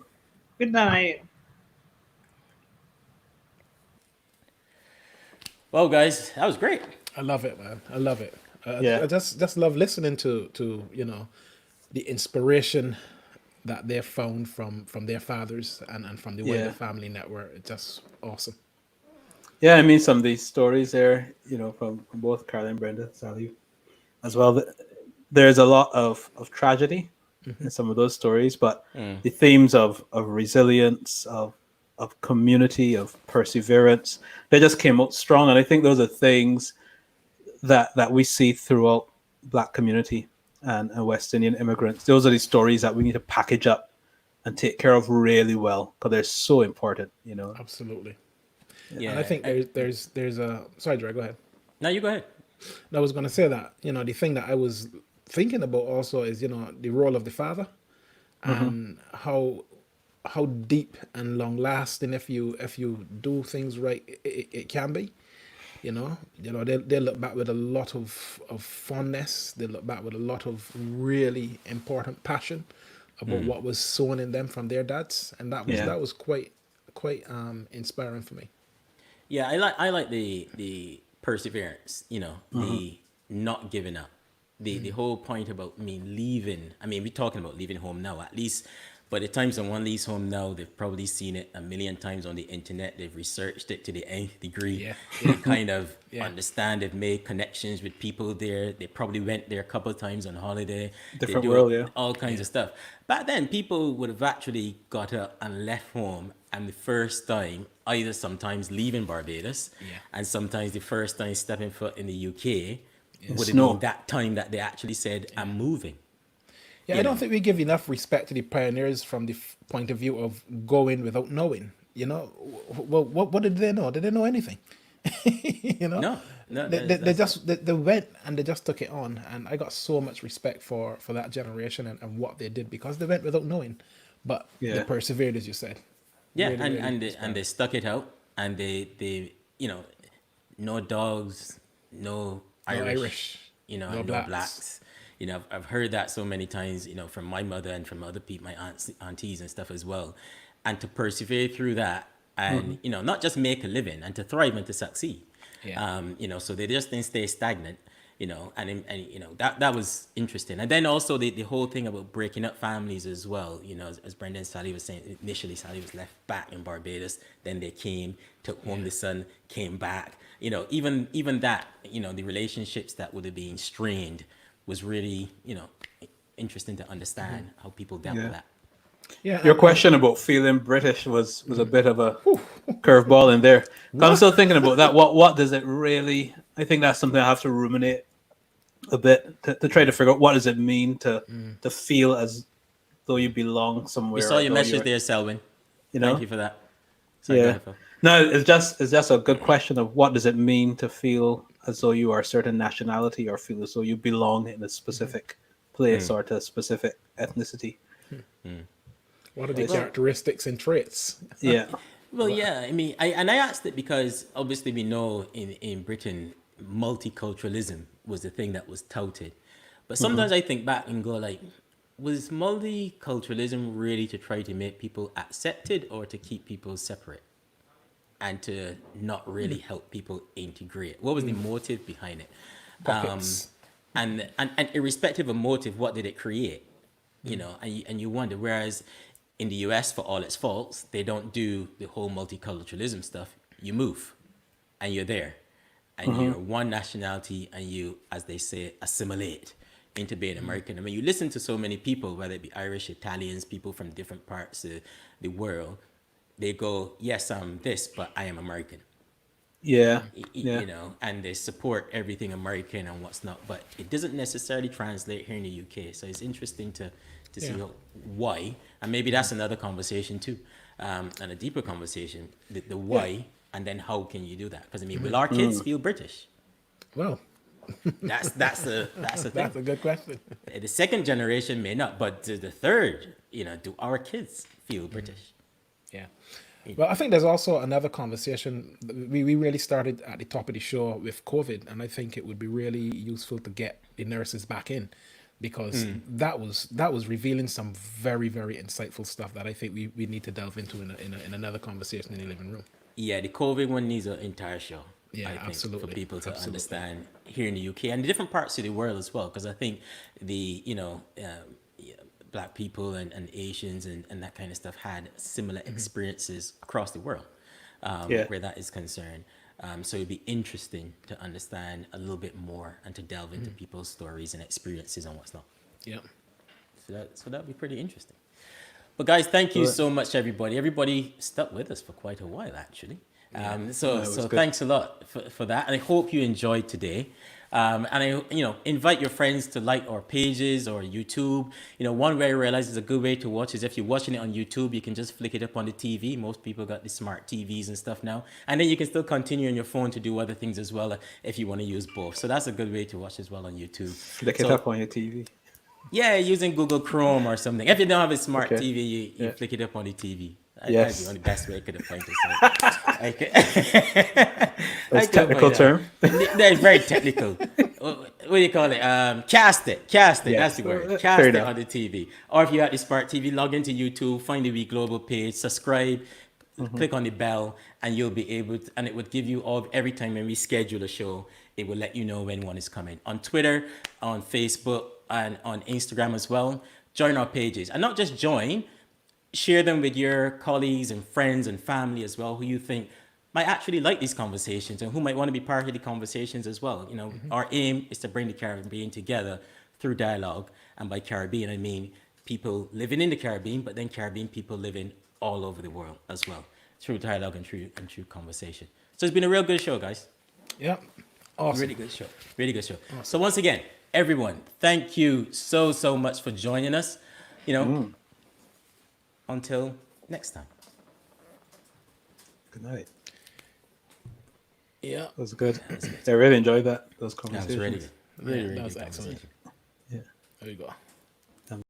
Good night. Well, guys, that was great. I love it, man. I love it. Yeah. I just love listening to the inspiration that they found from their fathers and from the wider Yeah. family network. It's just awesome. Yeah, I mean, some of these stories there, from both Caroline, Brenda, Sally, as well. There's a lot of tragedy in some of those stories, but the themes of resilience, of community, of perseverance, they just came out strong. And I think those are things that we see throughout Black community and West Indian immigrants. Those are the stories that we need to package up and take care of really well because they're so important. Absolutely. Yeah. And I think there's a sorry, Dre, go ahead. Now you go ahead. I was going to say that the thing that I was thinking about also is the role of the father and how deep and long lasting if you do things right it can be. They look back with a lot of fondness. They look back with a lot of really important passion about what was sown in them from their dads, and that was quite inspiring for me. Yeah, I like the perseverance, the not giving up. The whole point about me leaving, I mean, we're talking about leaving home now, at least by the time someone leaves home now, they've probably seen it a million times on the internet. They've researched it to the nth degree. Yeah. They kind of Yeah. understand, they've made connections with people there. They probably went there a couple of times on holiday. Different They do world, yeah. all kinds of stuff. Back then, people would have actually got up and left home, and the first time, either sometimes leaving Barbados, and sometimes the first time stepping foot in the UK, would have Snow. been that time that they actually said, "I'm moving." Yeah, I don't think we give enough respect to the pioneers from the point of view of going without knowing. Well, what did they know? Did they know anything? No, they went and they just took it on, and I got so much respect for that generation and what they did because they went without knowing, but they Yeah. persevered, as you said. Yeah, Really, really and they stuck it out, and they no dogs, no Irish, Irish, and no no blacks. blacks. I've heard that so many times, from my mother and from other people, my aunties and stuff as well, and to persevere through that, and not just make a living and to thrive and to succeed. Yeah. So they just didn't stay stagnant. That was interesting. And then also the whole thing about breaking up families as well. As Brendan and Sally was saying, initially Sally was left back in Barbados, then they came, took home the son, came back. Even that, the relationships that would have been strained was really, interesting to understand how people dealt with that. Yeah. Your question about feeling British was a bit of a curveball in there. I'm still thinking about that. What does it really? I think that's something I have to ruminate a bit to try to figure out what does it mean to feel as though you belong somewhere. We saw your though message you're- there, Selwyn. You know? Thank you for that. Sorry, go Yeah. ahead, Phil. No, it's just a good question of what does it mean to feel as though you are a certain nationality or feel as though you belong in a specific place or to a specific ethnicity. What are the characteristics and traits? Yeah. Well, yeah, I mean, I asked it because obviously we know in Britain, multiculturalism was the thing that was touted. But sometimes I think back and go like, was multiculturalism really to try to make people accepted or to keep people separate and to not really help people integrate? What was the motive behind it? Pockets. And irrespective of motive, what did it create? And you wonder, whereas in the US, for all its faults, they don't do the whole multiculturalism stuff. You move and you're there and you're one nationality and you, as they say, assimilate into being American. I mean, you listen to so many people, whether it be Irish, Italians, people from different parts of the world, they go, yes, I'm this, but I am American. Yeah. And they support everything American and what's not, but it doesn't necessarily translate here in the UK. So it's interesting to see why, and maybe that's another conversation too, and a deeper conversation, the why, and then how can you do that? Because I mean, will our kids feel British? Well, That's a thing. That's a good question. The second generation may not, but the third, do our kids feel British? Yeah. Well, I think there's also another conversation. We really started at the top of the show with COVID, and I think it would be really useful to get the nurses back in, because that was revealing some very, very insightful stuff that I think we need to delve into in another conversation in the living room. Yeah, the COVID one needs an entire show. Yeah, I think, absolutely. for people to Absolutely. understand here in the UK and the different parts of the world as well, because I think the Black people and Asians and that kind of stuff had similar experiences across the world, where that is concerned. So it'd be interesting to understand a little bit more and to delve into people's stories and experiences and what's not. Yeah. So that'd be pretty interesting. But guys, thank you so much, everybody. Everybody stuck with us for quite a while, actually. So thanks a lot for that, and I hope you enjoyed today. And I, invite your friends to like our pages or YouTube. One way I realize is a good way to watch is if you're watching it on YouTube, you can just flick it up on the TV. Most people got the smart TVs and stuff now, and then you can still continue on your phone to do other things as well if you want to use both. So that's a good way to watch as well on YouTube. Flick it up on your TV. Yeah, using Google Chrome or something. If you don't have a smart Okay. TV, you flick it up on the TV. Yes. That's the only best way I could have found to say. That's a technical term. That's very technical. What do you call it? Cast it. That's the word. Cast Fair it enough. on the TV. Or if you have the smart TV, log into YouTube, find the We Global page, subscribe, click on the bell, and you'll be able to, and it would give you every time when we schedule a show, it will let you know when one is coming. On Twitter, on Facebook, and on Instagram as well. Join our pages. And not just join, share them with your colleagues and friends and family as well, who you think might actually like these conversations and who might want to be part of the conversations as well. Our aim is to bring the Caribbean together through dialogue. And by Caribbean, I mean people living in the Caribbean, but then Caribbean people living all over the world as well, through dialogue and through conversation. So it's been a real good show, guys. Yeah. Awesome. Really good show. Really good show. Awesome. So once again, everyone, thank you so much for joining us. Until next time. Good night. Yeah. That was good. I really enjoyed those That conversations. was really good. Really That was good excellent. conversation. Yeah. There you go.